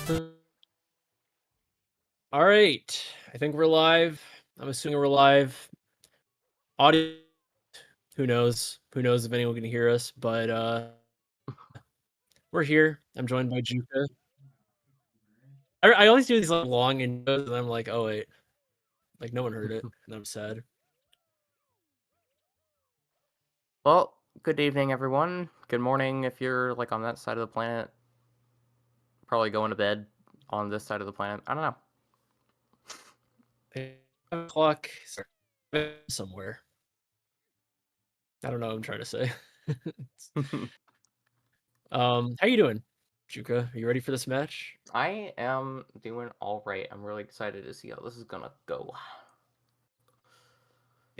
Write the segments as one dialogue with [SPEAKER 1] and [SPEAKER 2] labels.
[SPEAKER 1] All right. I think we're live. I'm assuming we're live. Audio, who knows? Who knows if anyone can hear us, but we're here. I'm joined by Juka. I always do these like long intros and I'm like, oh wait, like no one heard it, and I'm sad.
[SPEAKER 2] Well, good evening, everyone. Good morning if you're like on that side of the planet. Probably going to bed on this side of the planet. I don't know.
[SPEAKER 1] 5 o'clock somewhere. I don't know what I'm trying to say. How you doing, Juka? Are you ready for this match?
[SPEAKER 2] I am doing all right. I'm really excited to see how this is gonna go.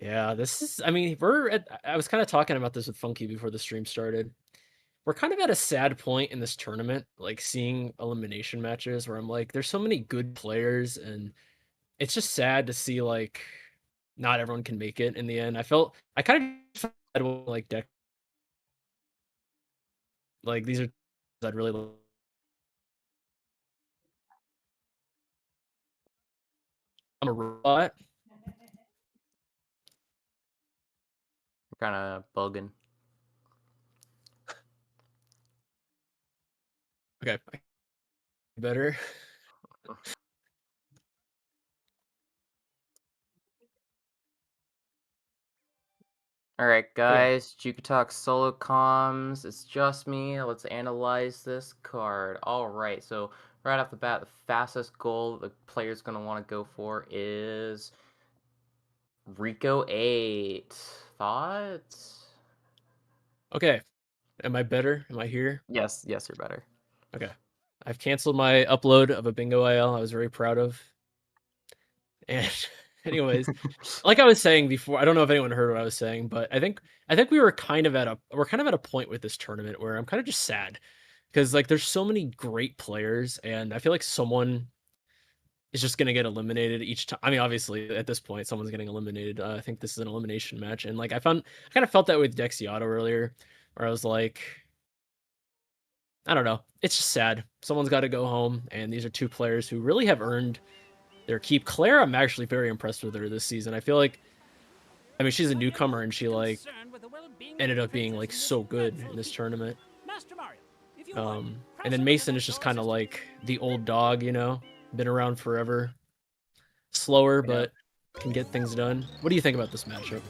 [SPEAKER 1] Yeah, this is. I mean, we're at. I was kind of talking about this with Funky before the stream started. We're kind of at a sad point in this tournament, like seeing elimination matches where I'm like, there's so many good players, and it's just sad to see like not everyone can make it in the end. I kind of felt bad when, like deck like these are I'd really I'm a robot.
[SPEAKER 2] Kind of bugging.
[SPEAKER 1] Okay, better.
[SPEAKER 2] All right,
[SPEAKER 1] Okay,
[SPEAKER 2] guys. Juke Talk solo comms. It's just me. Let's analyze this card. All right. So right off the bat, the fastest goal the player's gonna want to go for is Rico 8. Thoughts?
[SPEAKER 1] okay. Am I better? Am I here?
[SPEAKER 2] Yes, you're better.
[SPEAKER 1] Okay. I've canceled my upload of a bingo IL I was very proud of. And anyways, like I was saying before, I don't know if anyone heard what I was saying, but I think we're kind of at a point with this tournament where I'm kind of just sad because like there's so many great players, and I feel like someone is just gonna get eliminated each time. I mean, obviously at this point, someone's getting eliminated. I think this is an elimination match, and like I kind of felt that with Dexiato earlier, where I was like, I don't know, it's just sad. Someone's got to go home, and these are two players who really have earned their keep. Claire, I'm actually very impressed with her this season. I feel like, I mean, she's a newcomer and she like ended up being like so good in this tournament. And then Mason is just kind of like the old dog, you know, been around forever, slower
[SPEAKER 2] Yeah.
[SPEAKER 1] but can get things done. What do you think about this matchup?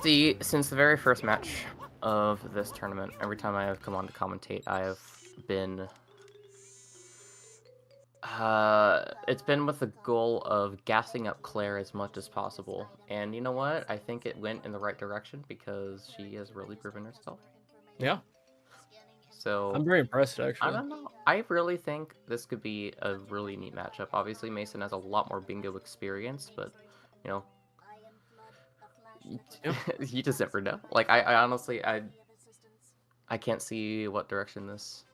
[SPEAKER 2] See, since the very first match of this tournament, every time I have come on to commentate, I have been it's been with the goal of gassing up Claire as much as possible. And you know what? I think it went in the right direction because she has really proven herself.
[SPEAKER 1] Yeah,
[SPEAKER 2] So,
[SPEAKER 1] I'm very impressed
[SPEAKER 2] I
[SPEAKER 1] actually.
[SPEAKER 2] don't know. I really think this could be a really neat matchup. Obviously, Mason has a lot more bingo experience, but, you know,
[SPEAKER 1] Yeah,
[SPEAKER 2] you just never know. Like, I honestly, I can't see what direction this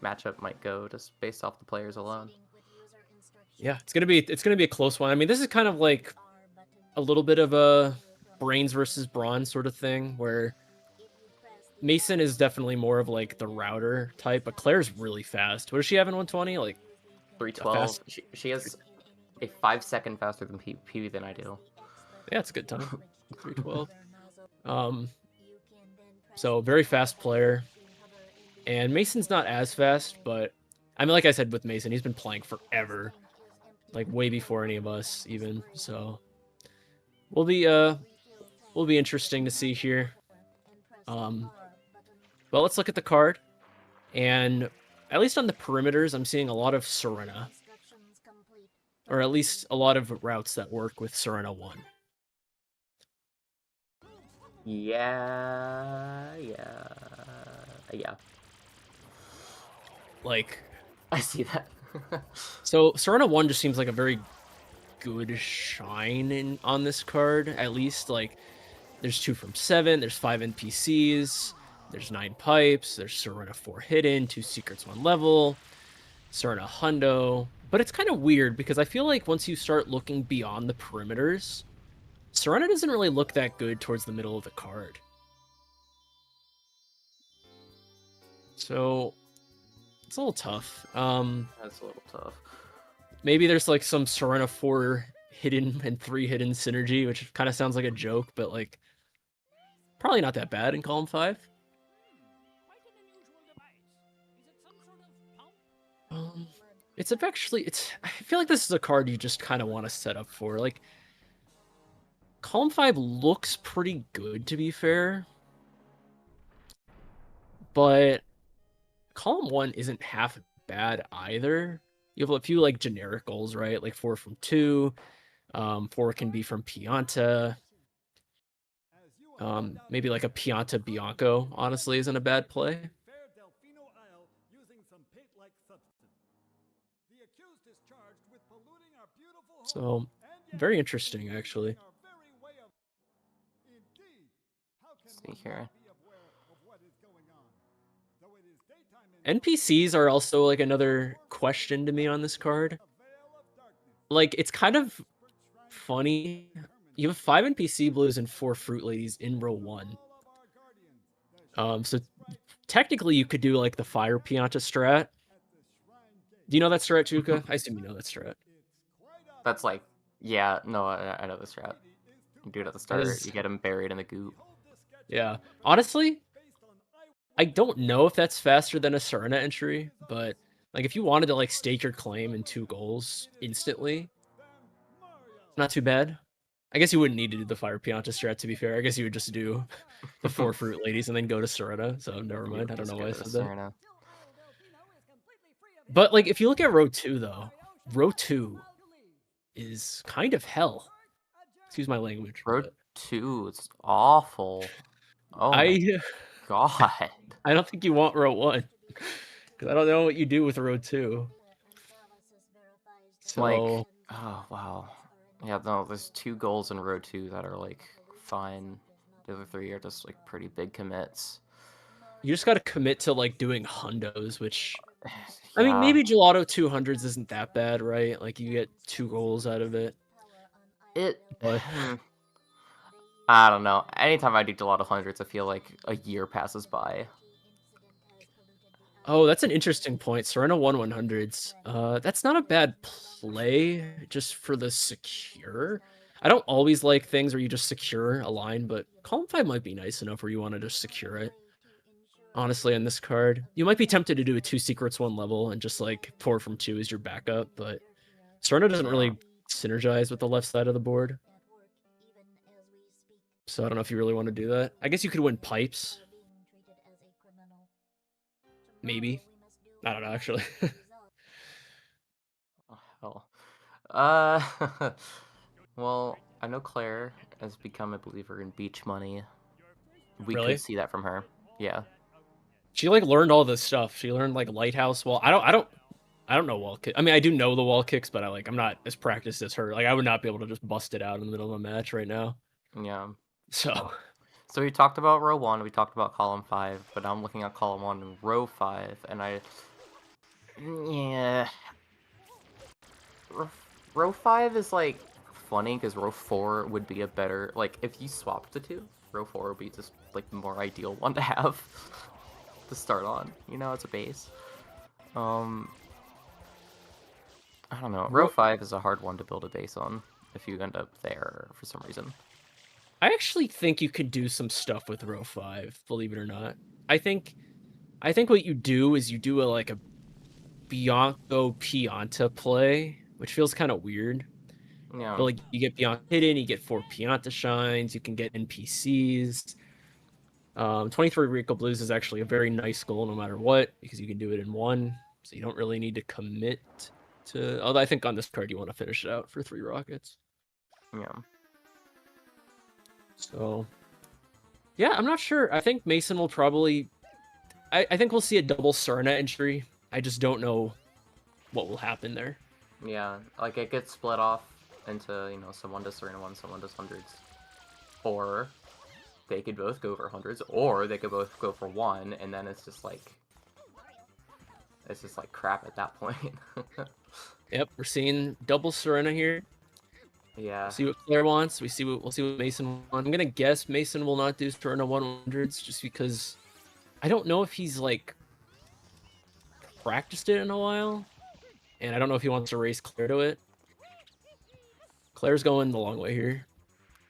[SPEAKER 2] matchup might go just based off the players alone.
[SPEAKER 1] yeah, it's gonna be a close one. I mean, this is kind of like a little bit of a brains versus brawn sort of thing where Mason is definitely more of like the router type, but Claire's really fast. What does she have in 120? Like a
[SPEAKER 2] 312.
[SPEAKER 1] fast.
[SPEAKER 2] She has a 5 second faster than PV than I do.
[SPEAKER 1] Yeah, it's a good time. 312. Um, so very fast player. And Mason's not as fast, but I mean, like I said with Mason, he's been playing forever, like way before any of us even. So we'll be interesting to see here. Um, but let's look at the card, and at least on the perimeters, I'm seeing a lot of Serena, or at least a lot of routes that work with Serena 1.
[SPEAKER 2] Yeah.
[SPEAKER 1] Like,
[SPEAKER 2] I see that.
[SPEAKER 1] so Serena 1 just seems like a very good shine on this card, at least. Like, there's 2 from 7, there's 5 NPCs, there's 9 pipes, there's Serena 4 hidden, 2 secrets, 1 level, Serena hundo. But it's kind of weird because I feel like once you start looking beyond the perimeters, Serena doesn't really look that good towards the middle of the card. So It's a little tough.
[SPEAKER 2] That's a little tough.
[SPEAKER 1] Maybe there's like some Serena 4 hidden and 3 hidden synergy, which kind of sounds like a joke, but like probably not that bad in column 5. Um, it's actually I feel like this is a card you just kind of want to set up for. Like column 5 looks pretty good, to be fair, but column 1 isn't half bad either. You have a few like generic goals, right? Like 4 from 2. 4 can be from Pianta. Maybe like a Pianta Bianco, honestly, isn't a bad play. So, very interesting, actually.
[SPEAKER 2] Let's see here.
[SPEAKER 1] NPCs are also like another question to me on this card. Like, it's kind of funny. You have 5 NPC blues and 4 fruit ladies in row 1. So technically you could do like the fire Pianta strat. Do you know that strat, Chuka? I assume you know that strat.
[SPEAKER 2] That's like, yeah, no, I know this strat. You do it at the start. You get him buried in the goop.
[SPEAKER 1] Yeah. Honestly, I don't know if that's faster than a Serena entry, but like if you wanted to like stake your claim in 2 goals instantly, not too bad. I guess you wouldn't need to do the fire Pianta strat, to be fair. I guess you would just do the 4 fruit ladies and then go to Serena. So never mind. I don't know why I said that. But like if you look at row 2 though, row 2 is kind of hell. Excuse my language.
[SPEAKER 2] Row 2, it's awful. Oh my god.
[SPEAKER 1] I don't think you want row 1. Because I don't know what you do with row 2. So,
[SPEAKER 2] like, oh wow. Yeah, no, there's 2 goals in row 2 that are like fine. The other 3 are just like pretty big commits.
[SPEAKER 1] You just got to commit to like doing hundos, which
[SPEAKER 2] Yeah.
[SPEAKER 1] I mean, maybe Gelato 200s isn't that bad, right? Like you get 2 goals out of it. But
[SPEAKER 2] I don't know. Anytime I do Gelato hundreds, I feel like a year passes by.
[SPEAKER 1] oh, that's an interesting point. Serena 100s. That's not a bad play just for the secure. I don't always like things where you just secure a line, but column 5 might be nice enough where you want to just secure it. Honestly, on this card, you might be tempted to do a 2 secrets 1 level and just like 4 from 2 as your backup, but Serena doesn't really synergize with the left side of the board. So I don't know if you really want to do that. I guess you could win pipes. Maybe. I don't know, actually.
[SPEAKER 2] Oh, hell. Well, I know Claire has become a believer in beach money. We
[SPEAKER 1] Really?
[SPEAKER 2] could see that from her. Yeah.
[SPEAKER 1] She like learned all this stuff. She learned like lighthouse wall. I don't know wall kick. I mean, I do know the wall kicks, but I'm not as practiced as her. Like I would not be able to just bust it out in the middle of a match right now.
[SPEAKER 2] Yeah.
[SPEAKER 1] So
[SPEAKER 2] we talked about row 1, we talked about column 5, but now I'm looking at column 1 and row 5, and yeah. Row 5 is like funny because row 4 would be a better, like if you swapped the 2, row 4 would be just like the more ideal one to have to start on, you know, as a base. I don't know. Row 5 is a hard one to build a base on if you end up there for some reason.
[SPEAKER 1] I actually think you could do some stuff with row 5, believe it or not. I think what you do is you do a Bianco Pianta play, which feels kind of weird.
[SPEAKER 2] Yeah.
[SPEAKER 1] But like you get Bianca hidden, you get 4 Pianta shines, you can get NPCs. 23 Rico Blues is actually a very nice goal no matter what, because you can do it in 1, so you don't really need to commit to. Although I think on this card you want to finish it out for 3 rockets.
[SPEAKER 2] Yeah.
[SPEAKER 1] So, yeah, I'm not sure. I think Mason will probably. I think we'll see a double Serena entry. I just don't know what will happen there.
[SPEAKER 2] Yeah, like it gets split off into, you know, someone does Serena 1, someone does hundreds. Or they could both go for hundreds, or they could both go for 1, and then it's just like crap at that point.
[SPEAKER 1] Yep, we're seeing double Serena here.
[SPEAKER 2] Yeah.
[SPEAKER 1] We'll see what Claire wants. We'll see what Mason wants. I'm gonna guess Mason will not do Serena 100s just because I don't know if he's like practiced it in a while, and I don't know if he wants to race Claire to it. Claire's going the long way here.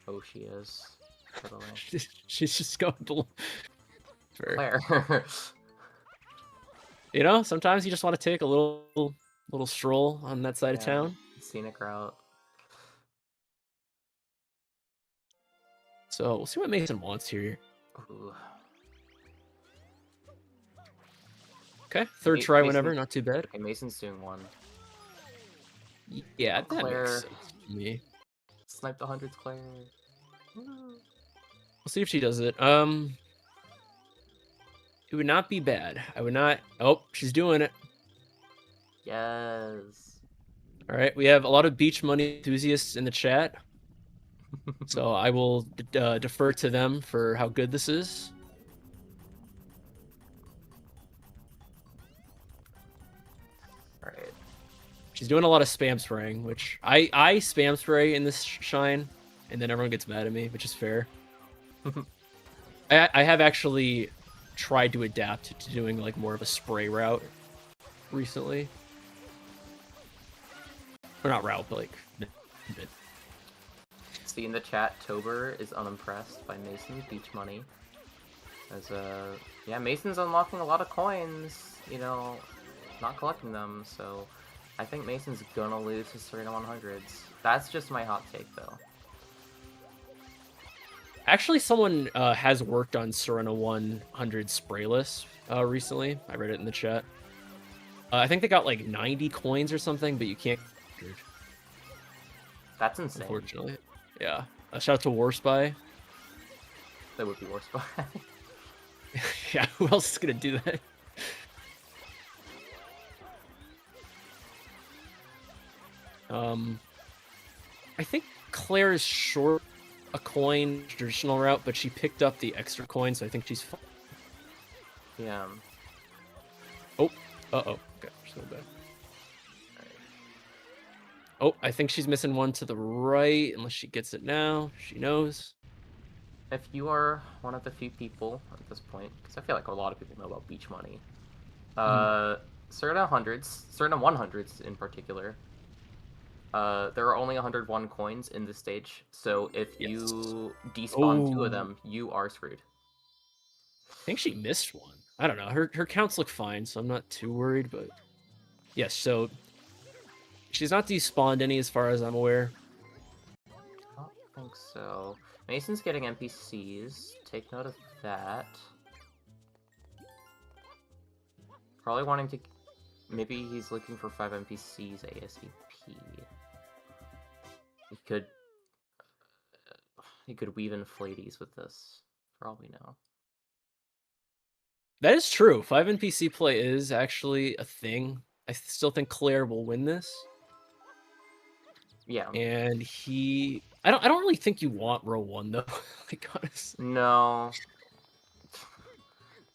[SPEAKER 2] Oh, she is. Totally.
[SPEAKER 1] She's just going the
[SPEAKER 2] Claire.
[SPEAKER 1] You know, sometimes you just want to take a little stroll on that side of town.
[SPEAKER 2] Scenic route.
[SPEAKER 1] So we'll see what Mason wants here.
[SPEAKER 2] Ooh.
[SPEAKER 1] Okay, third try whenever, not too bad.
[SPEAKER 2] Okay, Mason's doing one.
[SPEAKER 1] Yeah, that
[SPEAKER 2] Claire.
[SPEAKER 1] makes sense to me.
[SPEAKER 2] Snipe the hundreds, Claire.
[SPEAKER 1] We'll see if she does it. It would not be bad. I would not. Oh, she's doing it.
[SPEAKER 2] Yes.
[SPEAKER 1] All right, we have a lot of beach money enthusiasts in the chat, so I will defer to them for how good this is.
[SPEAKER 2] All right.
[SPEAKER 1] She's doing a lot of spam spraying, which I spam spray in this shine, and then everyone gets mad at me, which is fair. I have actually tried to adapt to doing like more of a spray route recently. Or not route, but like bit.
[SPEAKER 2] See in the chat, Tober is unimpressed by Mason's beach money. As yeah, Mason's unlocking a lot of coins, you know, not collecting them, so I think Mason's gonna lose his 3-100s. That's just my hot take, though.
[SPEAKER 1] Actually, someone has worked on Serena 100 sprayless recently. I read it in the chat. I think they got like 90 coins or something, but you can't.
[SPEAKER 2] That's insane.
[SPEAKER 1] Unfortunately, yeah. Shout out to Warspy.
[SPEAKER 2] That would be Warspy.
[SPEAKER 1] Yeah, who else is gonna do that? I think Claire is short a coin traditional route, but she picked up the extra coin, so I think she's fine.
[SPEAKER 2] Yeah.
[SPEAKER 1] Oh, okay, she's going back. Oh, I think she's missing one to the right, unless she gets it now. She knows.
[SPEAKER 2] If you are one of the few people at this point, because I feel like a lot of people know about beach money, certain 100s in particular, there are only 101 coins in this stage, so if you despawn 2 of them, you are screwed.
[SPEAKER 1] I think she missed one. I don't know. Her counts look fine, so I'm not too worried, but yes, so she's not despawned any as far as I'm aware.
[SPEAKER 2] I don't think so. Mason's getting NPCs. Take note of that. Probably wanting to... Maybe he's looking for 5 NPCs ASAP. He could weave in Flades with this, for all we know.
[SPEAKER 1] That is true. 5 NPC play is actually a thing. I still think Claire will win this.
[SPEAKER 2] Yeah.
[SPEAKER 1] And I don't really think you want row 1 though. Like honestly.
[SPEAKER 2] No.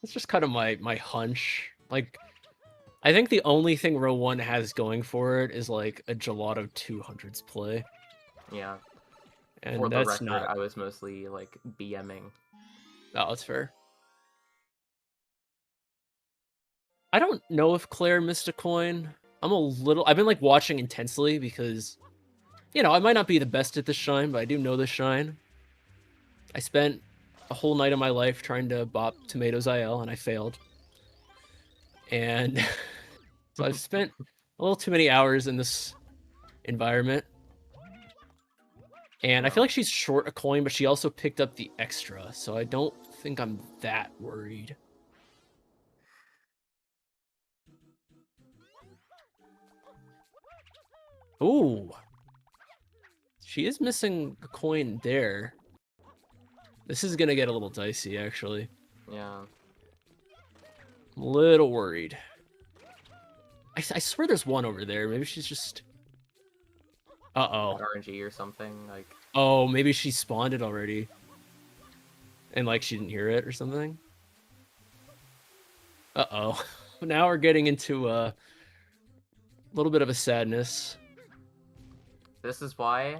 [SPEAKER 1] That's just kind of my hunch. Like I think the only thing row 1 has going for it is like a Gelato 200s play.
[SPEAKER 2] Yeah.
[SPEAKER 1] And
[SPEAKER 2] for the
[SPEAKER 1] that's
[SPEAKER 2] record,
[SPEAKER 1] not...
[SPEAKER 2] I was mostly like BMing.
[SPEAKER 1] Oh, that's fair. I don't know if Claire missed a coin. I've been like watching intensely because, you know, I might not be the best at this shine, but I do know this shine. I spent a whole night of my life trying to bop Tomatoes IL, and I failed. And so I've spent a little too many hours in this environment. And I feel like she's short a coin, but she also picked up the extra, so I don't think I'm that worried. Ooh. She is missing a coin there. This is gonna get a little dicey, actually.
[SPEAKER 2] Yeah.
[SPEAKER 1] I'm a little worried. I swear there's one over there. Maybe she's just... Uh-oh.
[SPEAKER 2] RNG or something, like...
[SPEAKER 1] Oh, maybe she spawned it already. And, like, she didn't hear it or something. Uh-oh. Now we're getting into a little bit of a sadness.
[SPEAKER 2] This is why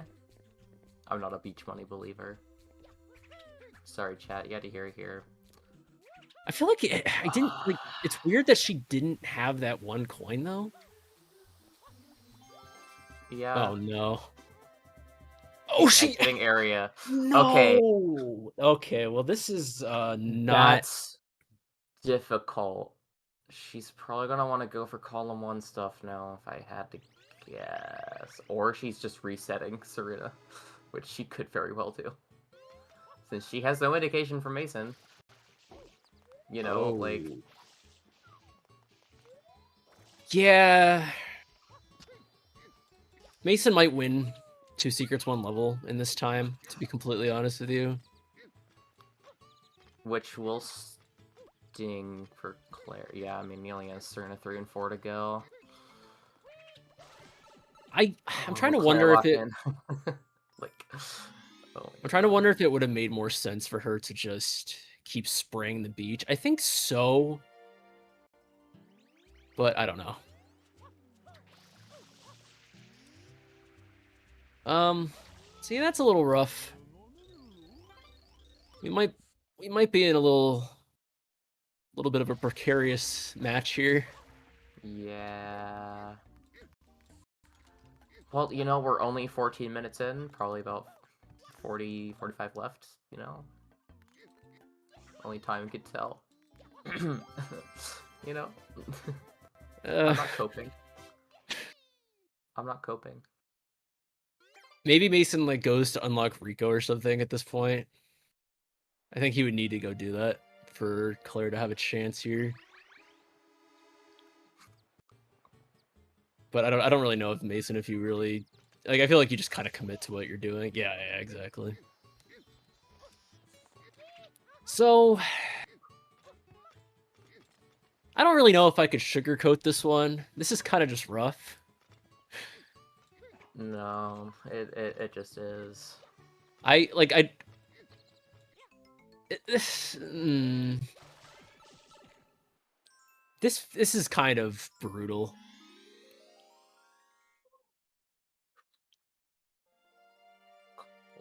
[SPEAKER 2] I'm not a beach money believer. Sorry, chat. You had to hear it here.
[SPEAKER 1] I feel like I didn't like. It's weird that she didn't have that one coin though.
[SPEAKER 2] Yeah.
[SPEAKER 1] Oh no. Oh, she
[SPEAKER 2] Exiting area. Okay,
[SPEAKER 1] no. Okay, well this is not.
[SPEAKER 2] that's difficult. She's probably gonna want to go for column 1 stuff now, if I had to guess. Or she's just resetting Serena, which she could very well do. Since she has no indication from Mason. You know, like...
[SPEAKER 1] Oh. Yeah. Mason might win 2 secrets 1 level in this time, to be completely honest with you.
[SPEAKER 2] Which will sting for Claire. Yeah, I mean, he only has Serena 3 and 4 to go.
[SPEAKER 1] I'm
[SPEAKER 2] Oh,
[SPEAKER 1] trying
[SPEAKER 2] will
[SPEAKER 1] to
[SPEAKER 2] Claire
[SPEAKER 1] wonder if
[SPEAKER 2] lock
[SPEAKER 1] it
[SPEAKER 2] in? Like... Oh
[SPEAKER 1] I'm trying to wonder if it would have made more sense for her to just keep spraying the beach. I think so, but I don't know. See, that's a little rough. We might be in a little bit of a precarious match here.
[SPEAKER 2] Yeah. Well, you know, we're only 14 minutes in, probably about 40, 45 left, you know? Only time could tell. You know? I'm not coping. I'm not coping.
[SPEAKER 1] Maybe Mason like goes to unlock Rico or something at this point. I think he would need to go do that for Claire to have a chance here. But I don't really know if Mason, if you really like, I feel like you just kind of commit to what you're doing. Yeah, exactly. So I don't really know if I could sugarcoat this one. This is kind of just rough.
[SPEAKER 2] No, it just is.
[SPEAKER 1] This is kind of brutal.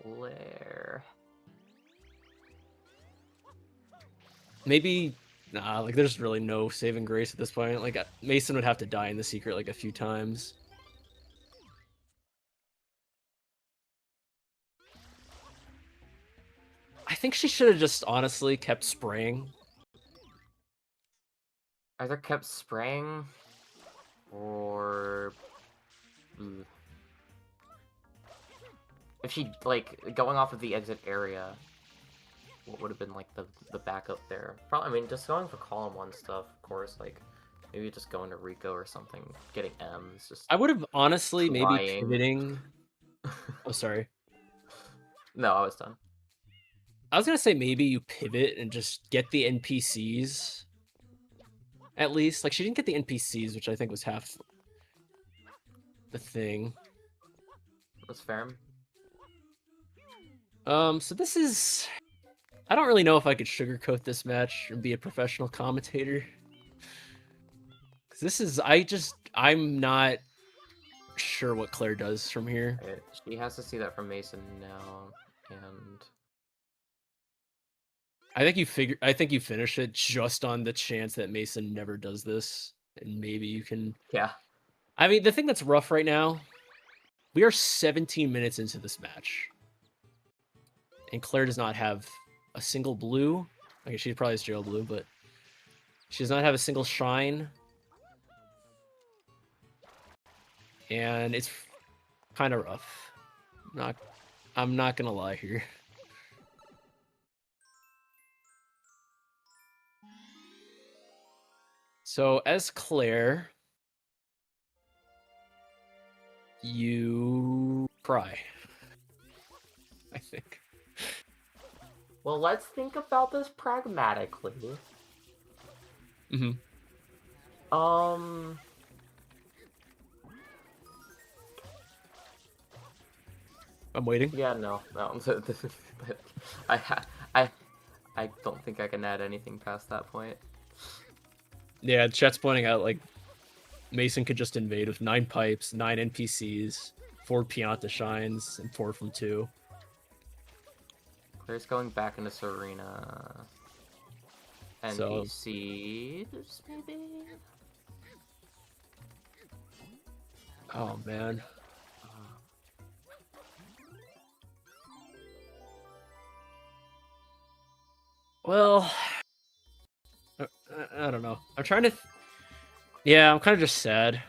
[SPEAKER 2] Claire.
[SPEAKER 1] Maybe like there's really no saving grace at this point. Like Mason would have to die in the secret like a few times. I think she should have just honestly kept spraying.
[SPEAKER 2] Either kept spraying, or... If she, like, going off of the exit area, what would have been, like, the backup there? Probably, I mean, just going for column 1 stuff, of course, like, maybe just going to Rico or something, getting M's, just
[SPEAKER 1] I would have honestly maybe
[SPEAKER 2] trying.
[SPEAKER 1] pivoting. Oh, sorry.
[SPEAKER 2] No, I was done.
[SPEAKER 1] I was gonna say maybe you pivot and just get the NPCs. At least, like she didn't get the NPCs, which I think was half the thing.
[SPEAKER 2] That's fair.
[SPEAKER 1] So this is... I don't really know if I could sugarcoat this match and be a professional commentator. Because this is... I'm not sure what Claire does from here.
[SPEAKER 2] She has to see that from Mason now, and...
[SPEAKER 1] I think you finish it just on the chance that Mason never does this. And maybe you can...
[SPEAKER 2] Yeah.
[SPEAKER 1] I mean, the thing that's rough right now, we are 17 minutes into this match. And Claire does not have a single blue. Okay, she probably has jail blue, but she does not have a single shine. And it's kind of rough. I'm not gonna lie here. So as Claire, you cry, I think.
[SPEAKER 2] Well, let's think about this pragmatically.
[SPEAKER 1] Mm-hmm. I'm waiting.
[SPEAKER 2] Yeah, no. I don't think I can add anything past that point.
[SPEAKER 1] Yeah, chat's pointing out, like, Mason could just invade with 9 pipes, 9 NPCs, 4 Pianta shines, and 4 from 2.
[SPEAKER 2] Claire's going back into Serena.
[SPEAKER 1] So,
[SPEAKER 2] NPCs, maybe?
[SPEAKER 1] oh man. Well, I don't know. I'm trying to. Yeah, I'm kind of just sad.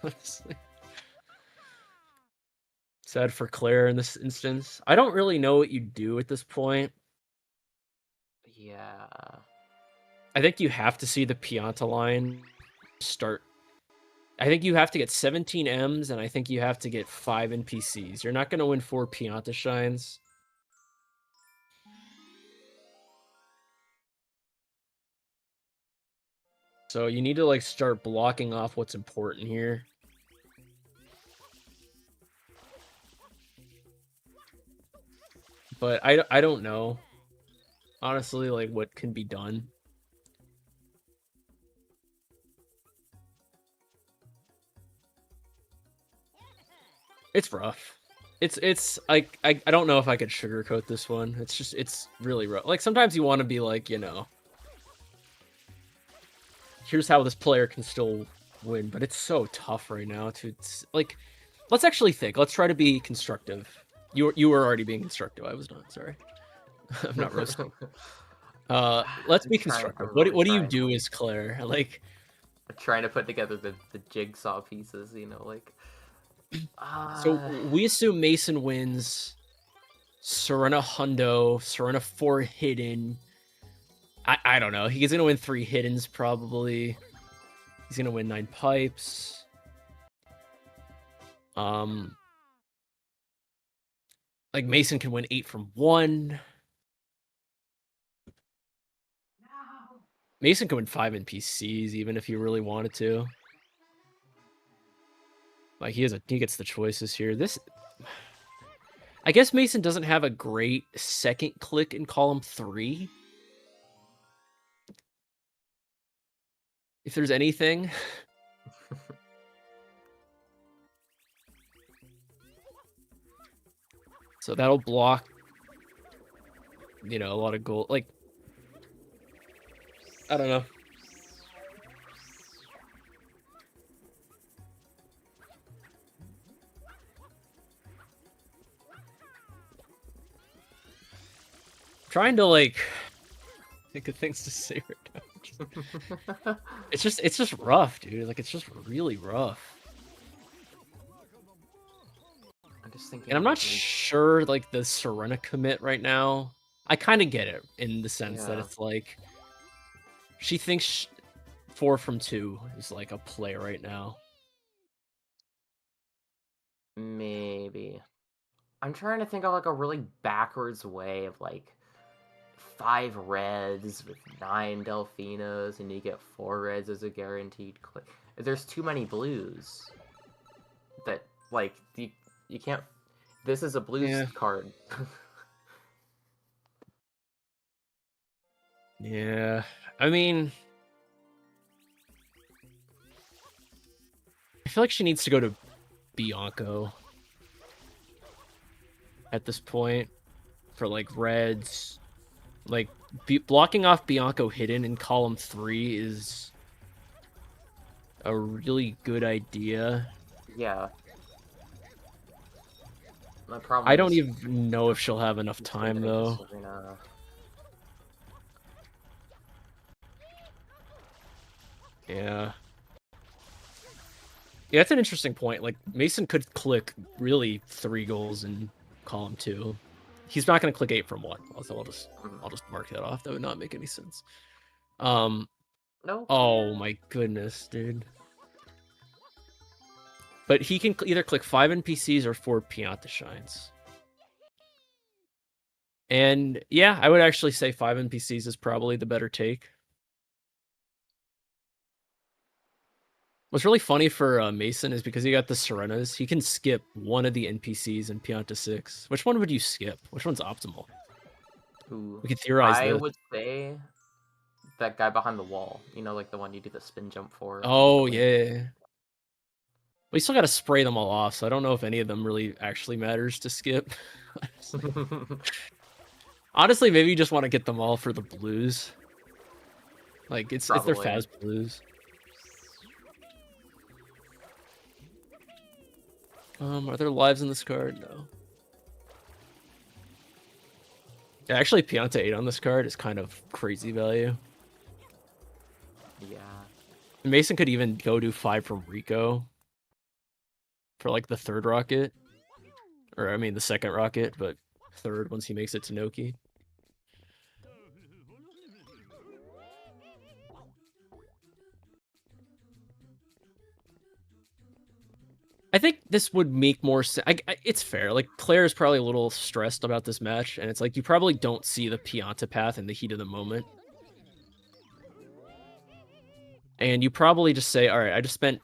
[SPEAKER 1] Honestly. Sad for Claire in this instance. I don't really know what you do at this point.
[SPEAKER 2] Yeah.
[SPEAKER 1] I think you have to see the Pianta line start. I think you have to get 17 M's, and I think you have to get 5 NPCs. You're not going to win 4 Pianta shines. So you need to like start blocking off what's important here. But I don't know. Honestly, like what can be done. It's rough. It's like I don't know if I could sugarcoat this one. It's really rough. Like sometimes you want to be like, you know, here's how this player can still win, but it's so tough right now to like let's actually think. Let's try to be constructive. You were already being constructive. I was not, sorry. I'm not roasting. Let's be constructive.
[SPEAKER 2] I'm
[SPEAKER 1] What
[SPEAKER 2] really
[SPEAKER 1] do you
[SPEAKER 2] trying.
[SPEAKER 1] do as Claire? Like
[SPEAKER 2] Trying to put together the jigsaw pieces, you know, like.
[SPEAKER 1] so we assume Mason wins. Serena Hundo, Serena 4 hidden. I don't know. He's gonna win 3 hiddens probably. He's gonna win 9 pipes. Like Mason can win 8 from 1. Mason can win 5 NPCs even if he really wanted to. Like he gets the choices here. This, I guess Mason doesn't have a great second click in column 3. If there's anything. So that'll block, you know, a lot of gold. Like, I don't know. Trying to like think of things to say right now. It's just rough, dude. Like it's just really rough.
[SPEAKER 2] I'm just thinking.
[SPEAKER 1] And I'm not sure like the Serena commit right now. I kind of get it in the sense that it's like she thinks 4 from 2 is like a play right now.
[SPEAKER 2] Maybe. I'm trying to think of like a really backwards way of like 5 reds with 9 Delfinos, and you get 4 reds as a guaranteed click. There's too many blues. That like you can't. This is a blues card.
[SPEAKER 1] Yeah, I mean, I feel like she needs to go to Bianco at this point for like reds. Like blocking off Bianco hidden in column 3 is a really good idea.
[SPEAKER 2] Yeah. My problem.
[SPEAKER 1] I don't even know if she'll have enough time though. Yeah. Yeah, that's an interesting point. Like Mason could click really 3 goals in column 2. He's not going to click 8 from 1. Also, I'll just mark that off. That would not make any sense.
[SPEAKER 2] No.
[SPEAKER 1] Oh my goodness, dude. But he can either click 5 NPCs or 4 Pianta shines. And yeah, I would actually say 5 NPCs is probably the better take. What's really funny for Mason is because he got the Serenas, he can skip one of the NPCs in Pianta 6. Which one would you skip? Which one's optimal?
[SPEAKER 2] Ooh.
[SPEAKER 1] We could theorize
[SPEAKER 2] I
[SPEAKER 1] this.
[SPEAKER 2] would say that guy behind the wall. You know, like the one you do the spin jump for.
[SPEAKER 1] Oh, yeah. We still got to spray them all off, so I don't know if any of them really actually matters to skip. Honestly, maybe you just want to get them all for the blues. Like it's their
[SPEAKER 2] Probably.
[SPEAKER 1] Faz Blues. Are there lives in this card? No. Yeah, actually, Pianta 8 on this card is kind of crazy value.
[SPEAKER 2] Yeah.
[SPEAKER 1] Mason could even go do 5 from Rico for like the 3rd rocket. Or I mean the 2nd rocket, but 3rd once he makes it to Noki. I think this would make more sense. It's fair. Like, Claire is probably a little stressed about this match, and it's like you probably don't see the Pianta path in the heat of the moment. And you probably just say, all right, I just spent,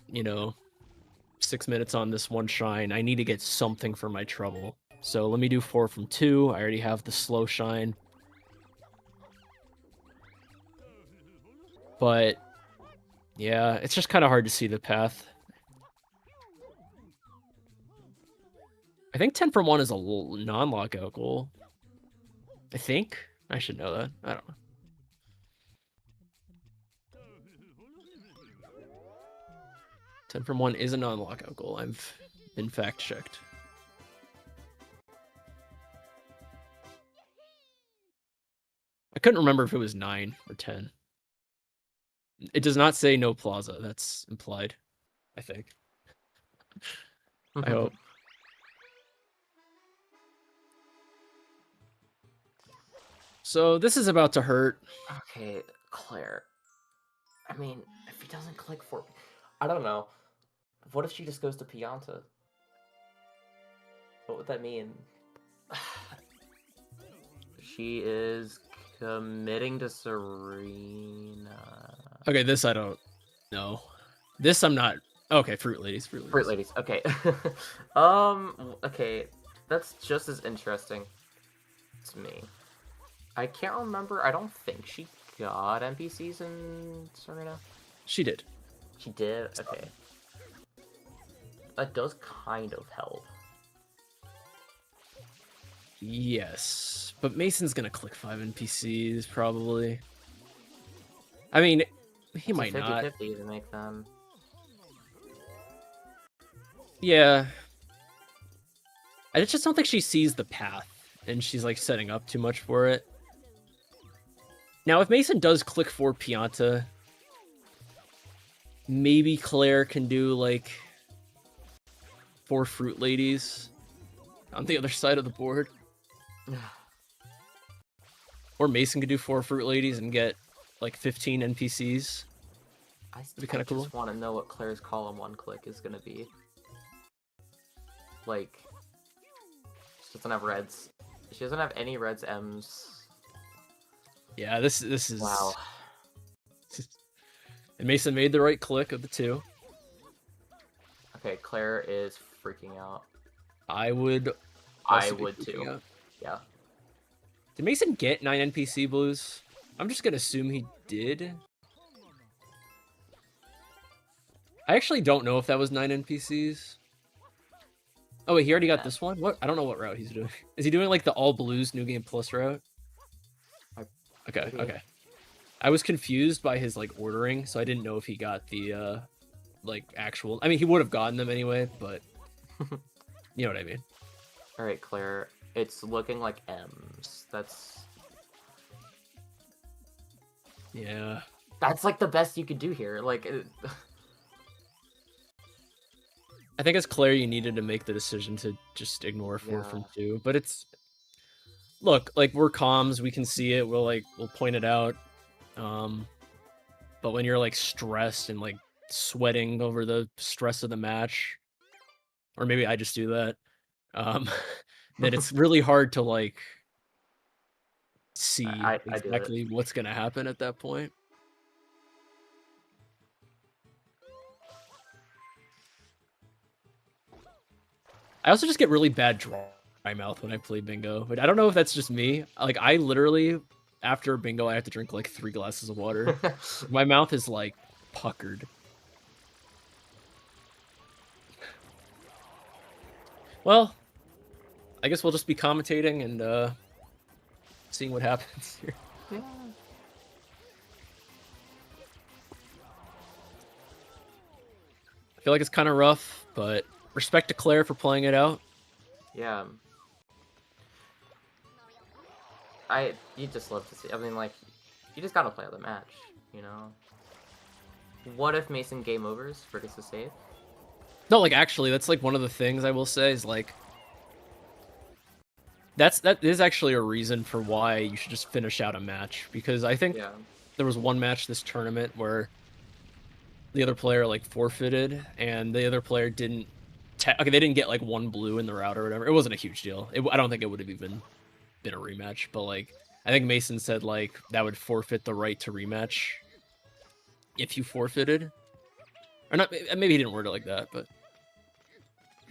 [SPEAKER 1] 6 minutes on this one shine. I need to get something for my trouble. So let me do 4 from 2. I already have the slow shine. But, yeah, it's just kind of hard to see the path. I think 10 from 1 is a non-lockout goal. I think. I should know that. I don't know. Ten from 1 is a non-lockout goal. I've been fact-checked. I couldn't remember if it was 9 or 10. It does not say no plaza. That's implied, I think. I hope. So this is about to hurt.
[SPEAKER 2] Okay, Claire. I mean, if he doesn't click for... I don't know. What if she just goes to Pianta? What would that mean? She is committing to Serena.
[SPEAKER 1] Okay, this I don't know. This I'm not... Okay, Fruit Ladies.
[SPEAKER 2] Fruit Ladies, okay. Okay. That's just as interesting to me. I can't remember. I don't think she got NPCs in Serena.
[SPEAKER 1] She did.
[SPEAKER 2] She did? Okay. That does kind of help.
[SPEAKER 1] Yes. But Mason's gonna click 5 NPCs, probably. I mean, he might not.
[SPEAKER 2] 50-50 to make them.
[SPEAKER 1] Yeah. I just don't think she sees the path, and she's, like, setting up too much for it. Now, if Mason does click for Pianta, maybe Claire can do, like, 4 Fruit Ladies on the other side of the board. Or Mason could do 4 Fruit Ladies and get, like, 15 NPCs.
[SPEAKER 2] That'd
[SPEAKER 1] be kind of cool.
[SPEAKER 2] I just want to know what Claire's column 1 click is going to be. Like, she doesn't have reds. She doesn't have any reds, M's.
[SPEAKER 1] Yeah, this is...
[SPEAKER 2] Wow.
[SPEAKER 1] And Mason made the right click of the 2.
[SPEAKER 2] Okay, Claire is freaking out.
[SPEAKER 1] I would
[SPEAKER 2] too.
[SPEAKER 1] Out.
[SPEAKER 2] Yeah.
[SPEAKER 1] Did Mason get 9 NPC blues? I'm just gonna assume he did. I actually don't know if that was 9 NPCs. Oh wait, he already got this one? What? I don't know what route he's doing. Is he doing like the all blues new game plus route? Okay. I was confused by his like ordering, so I didn't know if he got the like actual... I mean, he would have gotten them anyway, but you know what I mean.
[SPEAKER 2] Alright, Claire. It's looking like M's. That's...
[SPEAKER 1] Yeah.
[SPEAKER 2] That's like the best you could do here. Like...
[SPEAKER 1] I think as Claire, you needed to make the decision to just ignore 4 from 2, but it's... Look, like, we're comms, we can see it, we'll point it out. But when you're, like, stressed and, like, sweating over the stress of the match, or maybe I just do that, then it's really hard to, like, see exactly what's gonna happen at that point. I also just get really bad dry mouth when I play bingo. But I don't know if that's just me. Like, I literally, after bingo, I have to drink like 3 glasses of water. My mouth is like puckered. Well, I guess we'll just be commentating and seeing what happens here.
[SPEAKER 2] Yeah.
[SPEAKER 1] feel like it's kind of rough, but respect to Claire for playing it out.
[SPEAKER 2] Yeah. You just love to see. I mean, like, you just gotta play out the match, you know. What if Mason game overs, forgets to save?
[SPEAKER 1] No, like actually, that's like one of the things I will say is like that is actually a reason for why you should just finish out a match, because I think
[SPEAKER 2] Yeah.
[SPEAKER 1] there was one match this tournament where the other player like forfeited and the other player didn't okay, they didn't get like one blue in the route or whatever. It wasn't a huge deal. I don't think it would have even been a rematch, but like I think Mason said like that would forfeit the right to rematch if you forfeited. Or not, maybe he didn't word it like that, but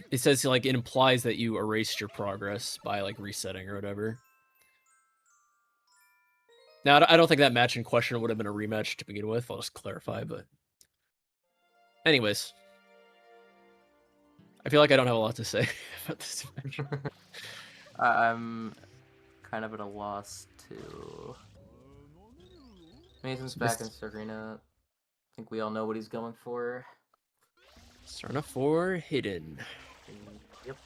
[SPEAKER 1] it says like it implies that you erased your progress by like resetting or whatever. Now, I don't think that match in question would have been a rematch to begin with. I'll just clarify, but anyways, I feel like I don't have a lot to say about this match.
[SPEAKER 2] I'm kind of at a loss too. Mason's back in Serena. I think we all know what he's going for.
[SPEAKER 1] Starting for hidden.
[SPEAKER 2] Yep.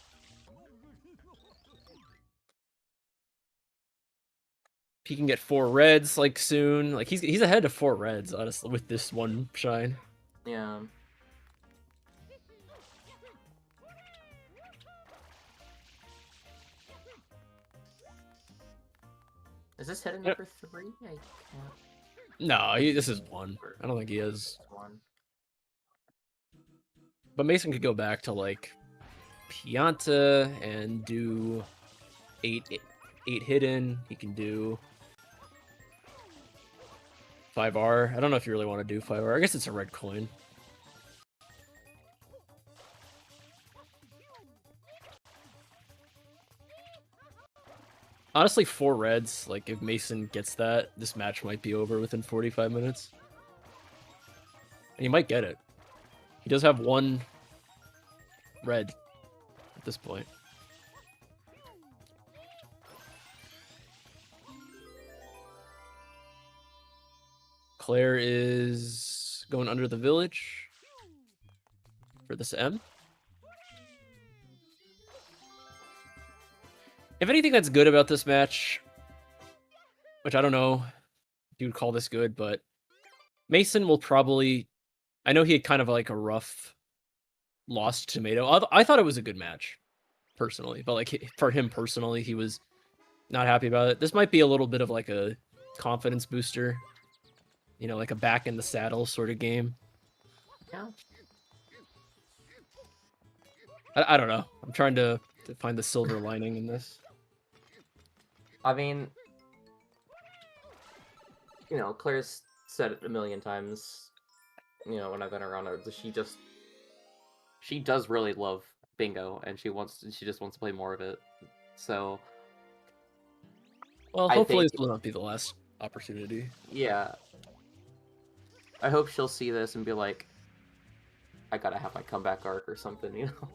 [SPEAKER 1] If he can get 4 reds like soon, like he's ahead of 4 reds honestly with this one shine.
[SPEAKER 2] Yeah. Is this hidden number 3? I can't.
[SPEAKER 1] No, this is 1. I don't think he is.
[SPEAKER 2] 1.
[SPEAKER 1] But Mason could go back to like Pianta and do 8 hidden. He can do 5R. I don't know if you really want to do 5R. I guess it's a red coin. Honestly, 4 reds, like if Mason gets that, this match might be over within 45 minutes. And he might get it. He does have 1 red at this point. Claire is going under the village for this M. If anything that's good about this match, which I don't know if you would call this good, but Mason will probably... I know he had kind of like a rough loss to Tomato. I thought it was a good match, personally. But like for him personally, he was not happy about it. This might be a little bit of like a confidence booster. You know, like a back in the saddle sort of game.
[SPEAKER 2] Yeah.
[SPEAKER 1] I don't know. I'm trying to find the silver lining in this.
[SPEAKER 2] I mean, you know, Claire's said it a million times, you know, when I've been around her, she does really love bingo, and she just wants to play more of it. So,
[SPEAKER 1] well, hopefully this will not be the last opportunity.
[SPEAKER 2] Yeah. I hope she'll see this and be like, I gotta have my comeback arc or something, you know?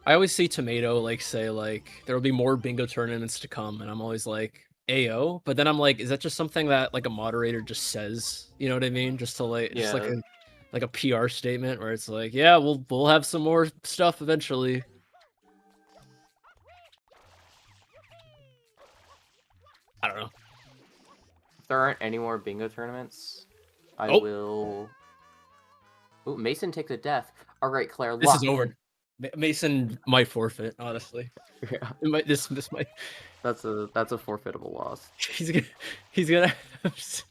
[SPEAKER 1] I always see Tomato like say like there will be more bingo tournaments to come, and I'm always like AO, but then I'm like, is that just something that like a moderator just says? You know what I mean? Just to like just like a PR statement where it's like, yeah, we'll have some more stuff eventually. I don't know.
[SPEAKER 2] If there aren't any more bingo tournaments, I will. Ooh, Mason takes a death. All right, Claire,
[SPEAKER 1] this is over. Mason might forfeit, honestly.
[SPEAKER 2] Yeah.
[SPEAKER 1] It might, this might.
[SPEAKER 2] That's a forfeitable loss.
[SPEAKER 1] He's gonna have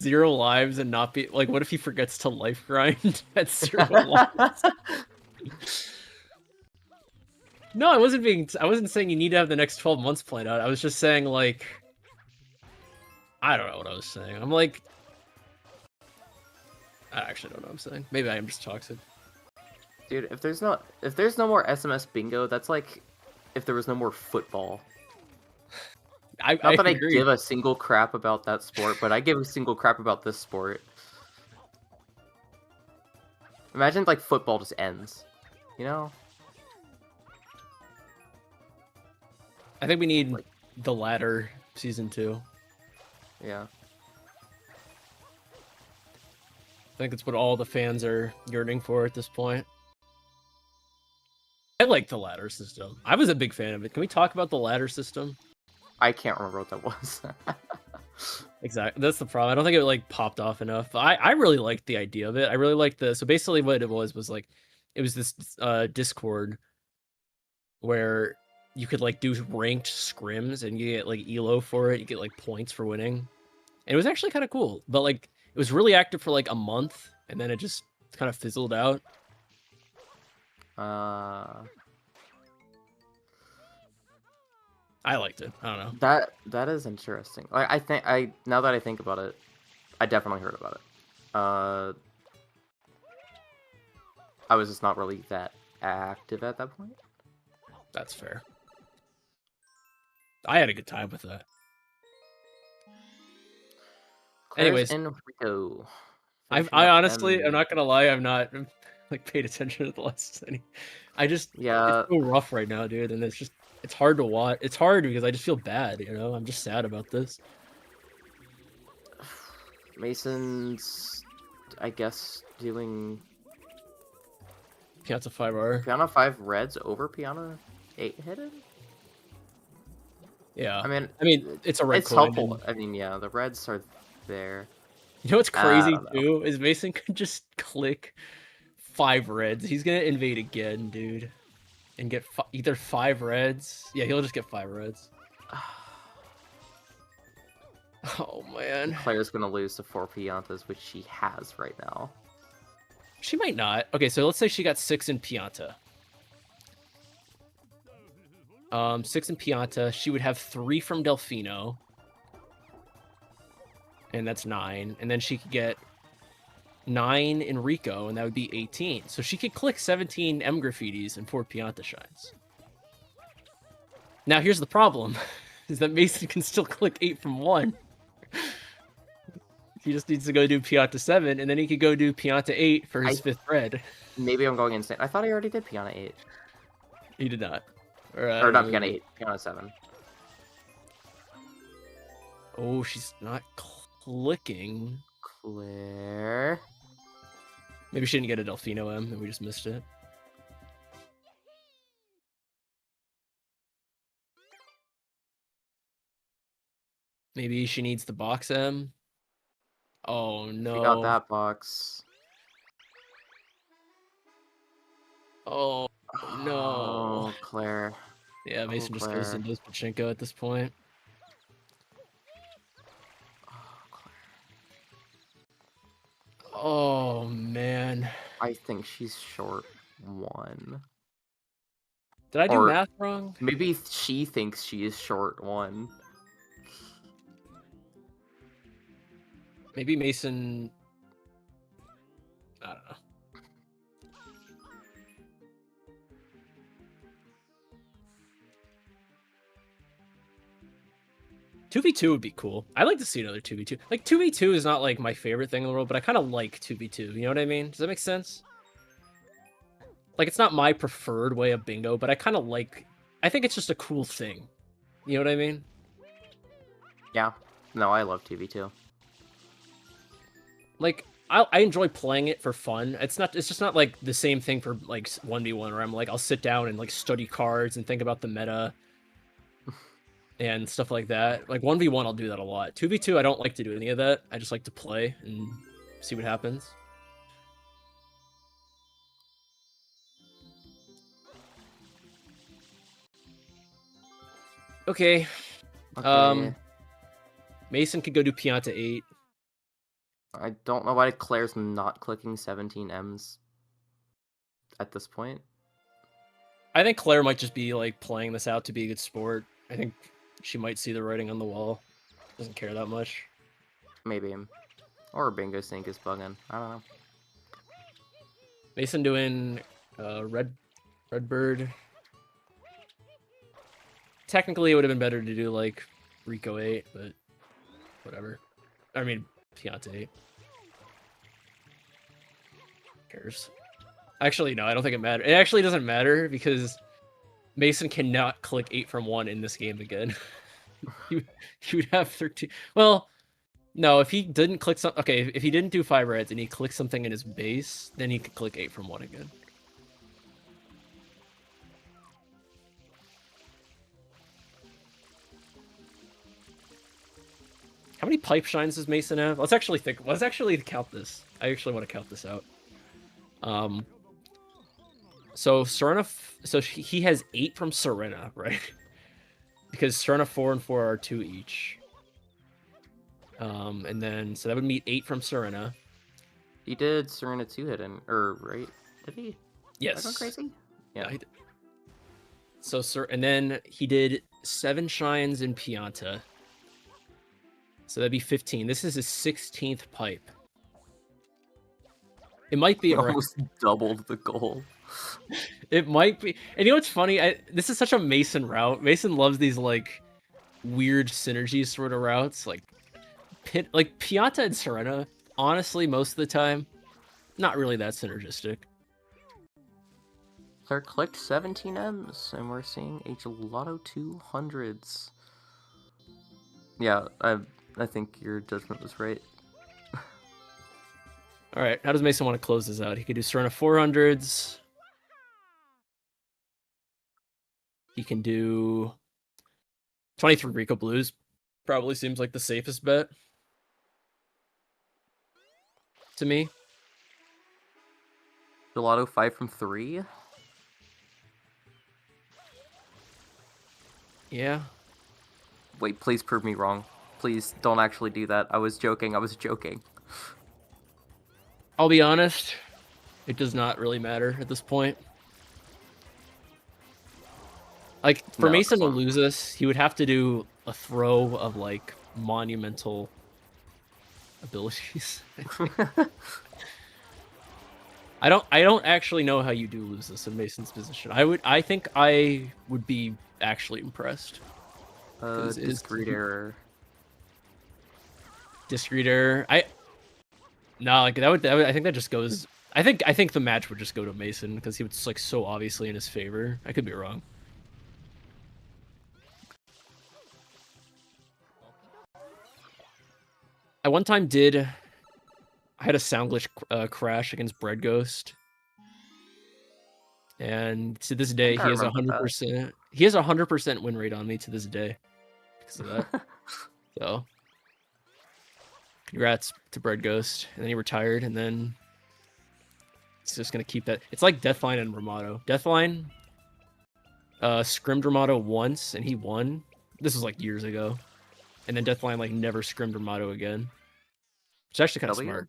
[SPEAKER 1] 0 lives and not be like. What if he forgets to life grind at 0 lives? No, I wasn't saying you need to have the next 12 months planned out. I was just saying like, I don't know what I was saying. I'm like, I actually don't know what I'm saying. Maybe I am just toxic.
[SPEAKER 2] Dude, if there's no more SMS bingo, that's like if there was no more football. Not that I give a single crap about that sport, but I give a single crap about this sport. Imagine like football just ends, you know?
[SPEAKER 1] I think we need the ladder season 2.
[SPEAKER 2] Yeah.
[SPEAKER 1] think that's what all the fans are yearning for at this point. I like the ladder system. I was a big fan of it. Can we talk about the ladder system?
[SPEAKER 2] I can't remember what that was.
[SPEAKER 1] Exactly. That's the problem. I don't think it like popped off enough. I really liked the idea of it. I really liked so basically what it was like it was this Discord where you could like do ranked scrims and you get like elo for it. You get like points for winning. And it was actually kind of cool. But like it was really active for like a month and then it just kind of fizzled out. I liked it. I don't
[SPEAKER 2] know. That is interesting. Like now that I think about it, I definitely heard about it. I was just not really that active at that point.
[SPEAKER 1] That's fair. I had a good time with that.
[SPEAKER 2] Claire's
[SPEAKER 1] Anyways,
[SPEAKER 2] Enrico.
[SPEAKER 1] I honestly, I'm not gonna lie, I'm not like paid attention to the last any. It's so rough right now, dude, and it's hard to watch. It's hard because I just feel bad, you know. I'm just sad about this.
[SPEAKER 2] Mason's, I guess, doing
[SPEAKER 1] Pianta 5R.
[SPEAKER 2] Pianta 5 reds over Pianta 8 hidden.
[SPEAKER 1] Yeah,
[SPEAKER 2] I mean,
[SPEAKER 1] it's a red.
[SPEAKER 2] It's helpful. I mean, yeah, the reds are there.
[SPEAKER 1] You know what's crazy too is Mason could just click 5 reds. He's gonna invade again, dude, and get either 5 reds. Yeah, he'll just get 5 reds. Oh man,
[SPEAKER 2] Claire's gonna lose to 4 Piantas, which she has right now.
[SPEAKER 1] She might not. Okay, so let's say she got 6 in Pianta. 6 in Pianta. She would have 3 from Delfino. And that's 9. And then she could get 9 in Rico, and that would be 18. So she could click 17 M graffitis and 4 Pianta shines. Now here's the problem, is that Mason can still click 8 from 1. He just needs to go do Pianta 7, and then he could go do Pianta 8 for his 5th red.
[SPEAKER 2] Maybe I'm going insane. I thought I already did Pianta 8.
[SPEAKER 1] He did not.
[SPEAKER 2] Or not Pianta 8, Pianta 7.
[SPEAKER 1] Oh, she's not clicking.
[SPEAKER 2] Clair.
[SPEAKER 1] Maybe she didn't get a Delfino M, and we just missed it. Maybe she needs the box M. Oh no.
[SPEAKER 2] She got that box.
[SPEAKER 1] Oh no.
[SPEAKER 2] Oh, Clair.
[SPEAKER 1] Yeah, Mason just goes into Pachinko at this point. Oh man.
[SPEAKER 2] I think she's short 1.
[SPEAKER 1] Did I do math wrong?
[SPEAKER 2] Maybe she thinks she is short 1.
[SPEAKER 1] Maybe Mason... I don't know. "2v2 would be cool. I'd like to see another 2v2. Like, 2v2 is not, like, my favorite thing in the world, but I kind of like 2v2. You know what I mean? Does that make sense? Like, it's not my preferred way of bingo, but I kind of like... I think it's just a cool thing. You know what I mean?
[SPEAKER 2] Yeah. No, I love 2v2.
[SPEAKER 1] Like, I enjoy playing it for fun. It's just not, like, the same thing for, like, 1v1, where I'm, like, I'll sit down and, like, study cards and think about the meta. And stuff like that. Like 1v1, I'll do that a lot. 2v2, I don't like to do any of that. I just like to play and see what happens. Okay. Mason could go do Pianta 8.
[SPEAKER 2] I don't know why Claire's not clicking 17 M's at this point.
[SPEAKER 1] I think Claire might just be like playing this out to be a good sport. I think she might see the writing on the wall. Doesn't care that much.
[SPEAKER 2] Maybe. Or Bingo Sync is bugging. I don't know.
[SPEAKER 1] Mason doing Redbird. Technically, it would have been better to do like Rico 8, but whatever. I mean, Pianta 8. Who cares? Actually, no, I don't think it matters. It actually doesn't matter because Mason cannot click 8 from 1 in this game again. you would have 13. Well, No, if he didn't click some, okay, if he didn't do 5 reds and he clicked something in his base, then he could click 8 from 1 again. How many pipe shines does Mason have? Let's actually count this. I actually want to count this out. So Serena, so he has 8 from Serena, right? Because Serena 4 and 4 are 2 each. And then so that would meet 8 from Serena.
[SPEAKER 2] He did Serena 2 hit in, or right? Did he?
[SPEAKER 1] Yes.
[SPEAKER 2] Am I going crazy? Yeah.
[SPEAKER 1] He did. So and then he did 7 shines in Pianta. So that'd be 15. This is his 16th pipe. It might be
[SPEAKER 2] almost doubled the goal.
[SPEAKER 1] It might be. And you know what's funny? This is such a Mason route. Mason loves these like weird synergy sort of routes, like Pianta and Serena. Honestly, most of the time, not really that synergistic.
[SPEAKER 2] Clair clicked 17 M's, and we're seeing a Gelato 200s. Yeah, I think your judgment was right.
[SPEAKER 1] All right, how does Mason want to close this out? He could do Serena 400s. He can do 23 Rico Blues. Probably seems like the safest bet to me.
[SPEAKER 2] Gelato 5 from 3.
[SPEAKER 1] Yeah.
[SPEAKER 2] Wait, please prove me wrong. Please don't actually do that. I was joking.
[SPEAKER 1] I'll be honest. It does not really matter at this point. Like, for Mason to lose this, he would have to do a throw of, like, monumental abilities. I don't actually know how you do lose this in Mason's position. I think I would be actually impressed.
[SPEAKER 2] Discrete error.
[SPEAKER 1] Discrete error. No, like that would I think that just goes. I think the match would just go to Mason because he was like so obviously in his favor. I could be wrong. I one time I had a sound glitch crash against Bread Ghost, and to this day he has 100%. He has 100% win rate on me to this day because of that. So, congrats to Bread Ghost, and then he retired, and then it's just gonna keep that. It's like Deathline and Ramato. Deathline scrimmed Ramato once, and he won. This was like years ago, and then Deathline like never scrimmed Ramato again. It's actually kind of smart.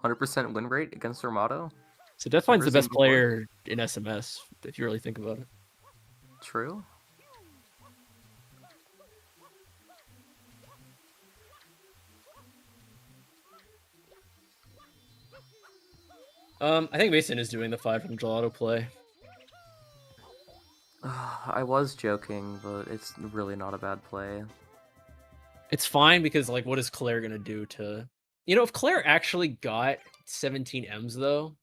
[SPEAKER 2] 100% win rate against Ramato?
[SPEAKER 1] So Deathline's the best player in SMS, if you really think about it.
[SPEAKER 2] True.
[SPEAKER 1] I think Mason is doing the 5 from Gelato play.
[SPEAKER 2] I was joking, but it's really not a bad play.
[SPEAKER 1] It's fine because, like, what is Clair gonna do to... You know, if Clair actually got 17 M's, though,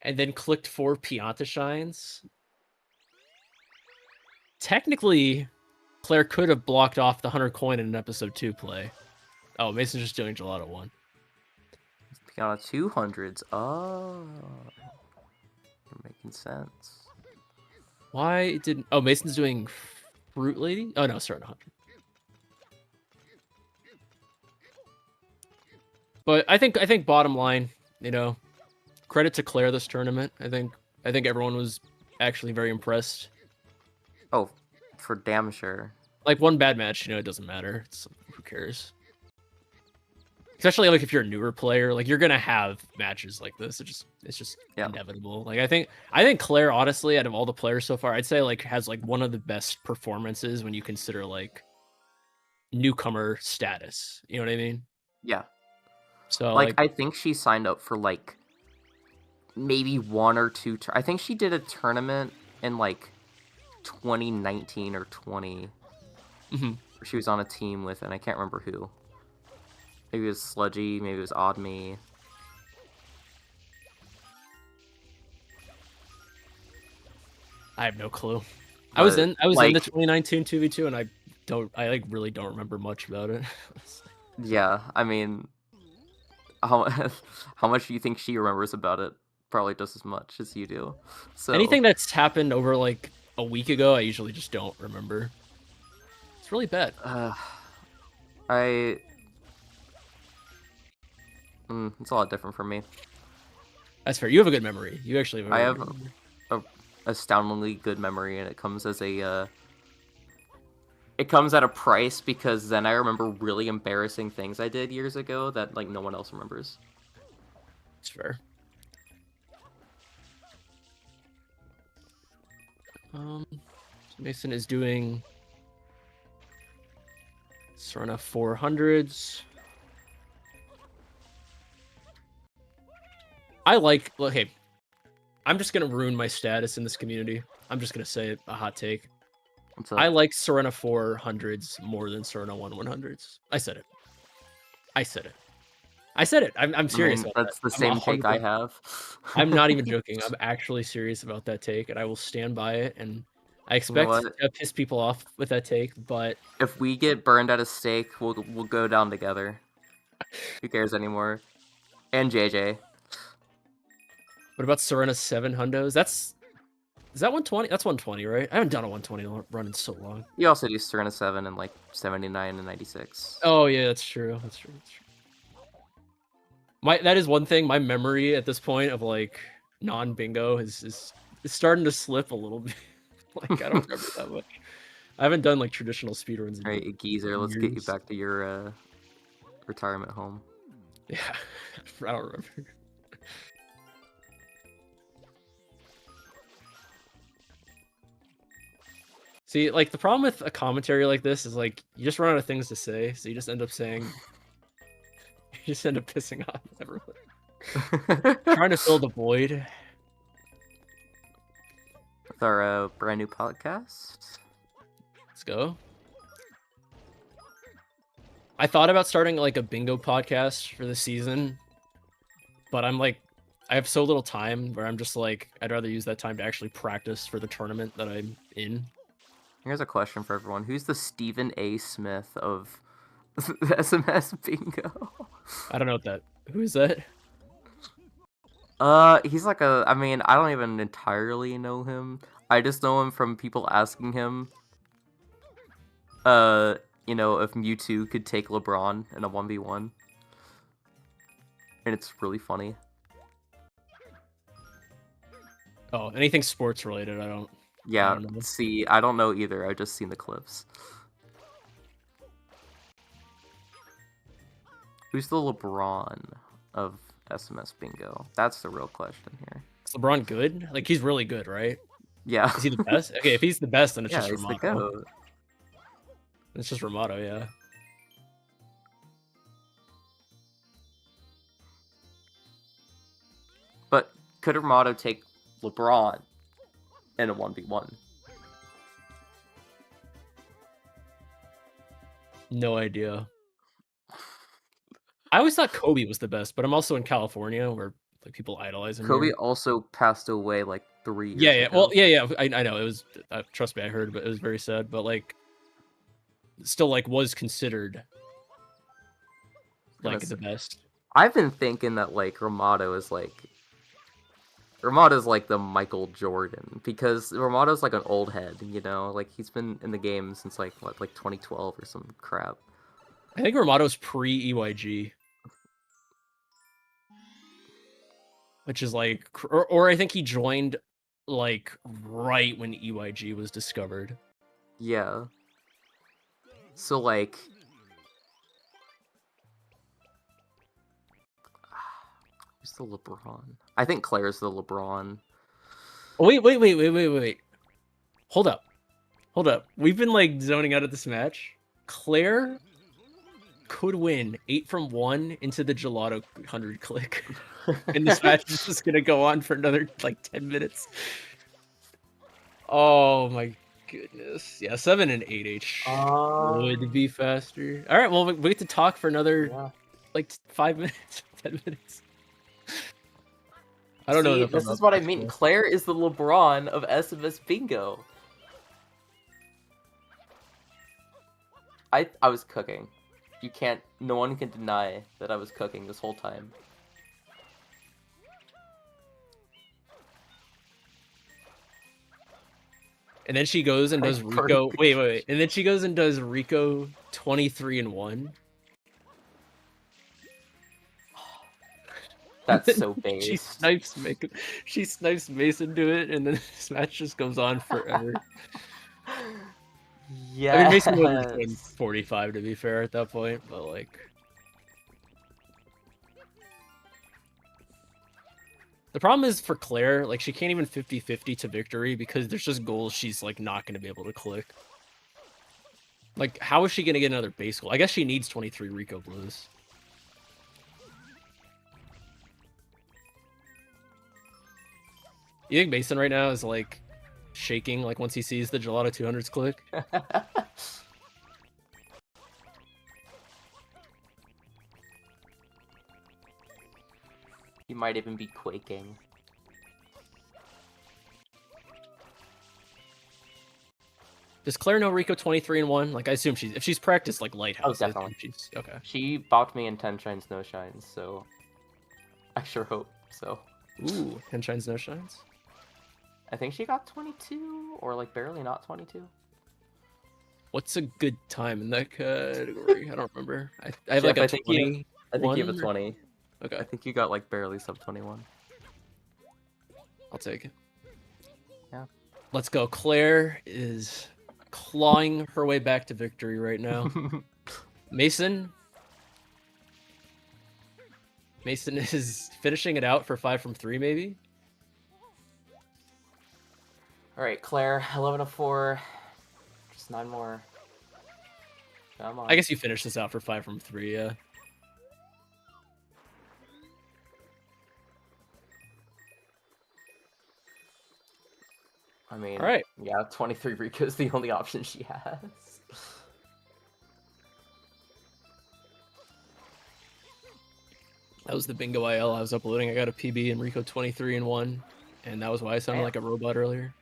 [SPEAKER 1] and then clicked 4 Pianta Shines, technically, Clair could have blocked off the 100 coin in an episode 2 play. Oh, Mason's just doing Gelato 1.
[SPEAKER 2] Pianta 200s. Oh. You're making sense.
[SPEAKER 1] Why didn't... Oh, Mason's doing Fruit Lady? Oh, no, sorry, 100. But I think bottom line, you know, credit to Clair this tournament. I think everyone was actually very impressed.
[SPEAKER 2] Oh, for damn sure.
[SPEAKER 1] Like, one bad match, you know, it doesn't matter. Who cares? Especially like if you're a newer player, like you're gonna have matches like this. It's just inevitable. Like I think Clair, honestly, out of all the players so far, I'd say like has like one of the best performances when you consider like newcomer status. You know what I mean?
[SPEAKER 2] Yeah.
[SPEAKER 1] So
[SPEAKER 2] like I think she signed up for like maybe 1 or 2. I think she did a tournament in like 2019 or 20.
[SPEAKER 1] Mm-hmm.
[SPEAKER 2] She was on a team with, and I can't remember who. Maybe it was Sludgy, maybe it was Odd Me.
[SPEAKER 1] I have no clue. But I was in the 2019 2v2 and I like really don't remember much about it.
[SPEAKER 2] Yeah, I mean, how how much do you think she remembers about it? Probably just as much as you do. So,
[SPEAKER 1] Anything that's happened over like a week ago, I usually just don't remember. It's really bad.
[SPEAKER 2] I it's a lot different for me.
[SPEAKER 1] That's fair. You have a good memory. You actually have a
[SPEAKER 2] I
[SPEAKER 1] really
[SPEAKER 2] have
[SPEAKER 1] good memory.
[SPEAKER 2] a astoundingly good memory, and it comes as a it comes at a price because then I remember really embarrassing things I did years ago that like no one else remembers.
[SPEAKER 1] It's fair. Mason is doing Serena 400s. I like, okay, I'm just going to ruin my status in this community. I'm just going to say a hot take.
[SPEAKER 2] What's up?
[SPEAKER 1] I like Serena 400s more than Serena 100s. I said it. I said it. I said it. I'm serious about
[SPEAKER 2] that's
[SPEAKER 1] that.
[SPEAKER 2] the
[SPEAKER 1] I'm
[SPEAKER 2] same take I have.
[SPEAKER 1] I'm not even joking. I'm actually serious about that take, and I will stand by it. And I
[SPEAKER 2] You know
[SPEAKER 1] expect
[SPEAKER 2] what?
[SPEAKER 1] to piss people off with that take, but
[SPEAKER 2] If we get burned at a stake, we'll go down together. Who cares anymore? And JJ.
[SPEAKER 1] what about Serena 7 hundos? Is that 120? That's 120, right? I haven't done a 120 run in so long.
[SPEAKER 2] You also do Serena 7 and like 79 and 96.
[SPEAKER 1] Oh yeah, that's true. That's true. That's true. That is one thing. My memory at this point of like non-bingo is starting to slip a little bit. Like I don't remember that much. I haven't done like traditional speedruns in
[SPEAKER 2] Alright, Geezer, let's get you
[SPEAKER 1] years.
[SPEAKER 2] back to your retirement home.
[SPEAKER 1] Yeah, I don't remember. See, like the problem with a commentary like this is like you just run out of things to say, so you just end up saying, you just end up pissing off everyone. Trying to fill the void.
[SPEAKER 2] With our brand new podcast.
[SPEAKER 1] Let's go. I thought about starting like a bingo podcast for the season, but I'm like, I have so little time where I'm just like, I'd rather use that time to actually practice for the tournament that I'm in.
[SPEAKER 2] Here's a question for everyone. Who's the Stephen A. Smith of the SMS bingo?
[SPEAKER 1] I don't know what that. Who is that?
[SPEAKER 2] He's like I mean, I don't even entirely know him. I just know him from people asking him, you know, if Mewtwo could take LeBron in a 1v1. And it's really funny.
[SPEAKER 1] Oh, anything sports related, I don't.
[SPEAKER 2] Yeah,
[SPEAKER 1] I don't know.
[SPEAKER 2] see, I don't know either. I've just seen the clips. Who's the LeBron of SMS bingo? That's the real question here.
[SPEAKER 1] Is LeBron good? Like he's really good, right?
[SPEAKER 2] Yeah.
[SPEAKER 1] Is he the best? Okay, if he's the best, then it's
[SPEAKER 2] Yeah,
[SPEAKER 1] just
[SPEAKER 2] he's the
[SPEAKER 1] Ramato.
[SPEAKER 2] goat.
[SPEAKER 1] It's just Ramato, yeah.
[SPEAKER 2] But could Ramato take LeBron in a 1v1?
[SPEAKER 1] No idea. I always thought Kobe was the best, but I'm also in California where like people idolize him.
[SPEAKER 2] Kobe
[SPEAKER 1] here.
[SPEAKER 2] also passed away like 3 years
[SPEAKER 1] Yeah,
[SPEAKER 2] ago.
[SPEAKER 1] well, yeah. I know it was. Trust me, I heard, but it was very sad. But like, still, like, was considered like the best.
[SPEAKER 2] I've been thinking that like Ramato's like the Michael Jordan because Ramato's like an old head, you know, like he's been in the game since like what, like 2012 or some crap.
[SPEAKER 1] I think Ramato's pre EYG, which is like, or I think he joined like right when EYG was discovered.
[SPEAKER 2] Yeah. So like, who's the LeBron? I think Claire's the LeBron.
[SPEAKER 1] Oh, wait. Hold up. We've been like zoning out of this match. Claire could win 8 from 1 into the gelato 100 click. And this match is just gonna go on for another like 10 minutes. Oh my goodness. Yeah, 7 and 8H would be faster. All right, well, we get to talk for another like 5 minutes, 10 minutes. I don't know.
[SPEAKER 2] This is what I mean. Claire is the LeBron of SMS bingo. I was cooking. You can't. No one can deny that I was cooking this whole time.
[SPEAKER 1] And then she goes and
[SPEAKER 2] I
[SPEAKER 1] does
[SPEAKER 2] burned
[SPEAKER 1] Rico.
[SPEAKER 2] the
[SPEAKER 1] Wait. And then she goes and does Rico 23-1.
[SPEAKER 2] That's so
[SPEAKER 1] She
[SPEAKER 2] based.
[SPEAKER 1] snipes Mason to it, and then this match just goes on forever.
[SPEAKER 2] Yeah.
[SPEAKER 1] I mean, Mason would have won 45 to be fair at that point, but like. The problem is for Claire, like she can't even 50-50 to victory because there's just goals she's like not going to be able to click. Like, how is she going to get another base goal? I guess she needs 23 Rico Blues. You think Mason right now is like shaking like once he sees the Gelato 200s click?
[SPEAKER 2] You might even be quaking.
[SPEAKER 1] Does Claire know Rico 23-1? Like, I assume if she's practiced like
[SPEAKER 2] Oh,
[SPEAKER 1] Lighthouse.
[SPEAKER 2] definitely.
[SPEAKER 1] She's okay.
[SPEAKER 2] She bopped me in 10 shines, no shines, so I sure hope so.
[SPEAKER 1] Ooh, 10 shines, no shines.
[SPEAKER 2] I think she got 22, or like barely not 22.
[SPEAKER 1] What's a good time in that category? I don't remember. I have
[SPEAKER 2] Jeff,
[SPEAKER 1] like a
[SPEAKER 2] I think
[SPEAKER 1] 20.
[SPEAKER 2] I think you have a 20.
[SPEAKER 1] Okay,
[SPEAKER 2] I think you got like barely sub 21.
[SPEAKER 1] I'll take it.
[SPEAKER 2] Yeah.
[SPEAKER 1] Let's go. Claire is clawing her way back to victory right now. Mason is finishing it out for 5 from 3, maybe.
[SPEAKER 2] All right, Claire, 11 of 4. Just 9 more. Come on.
[SPEAKER 1] I guess you finish this out for 5 from 3, yeah.
[SPEAKER 2] I mean,
[SPEAKER 1] All right.
[SPEAKER 2] Yeah, 23 Rico is the only option she has.
[SPEAKER 1] That was the Bingo IL I was uploading. I got a PB in Rico 23-1, and that was why I sounded like a robot earlier.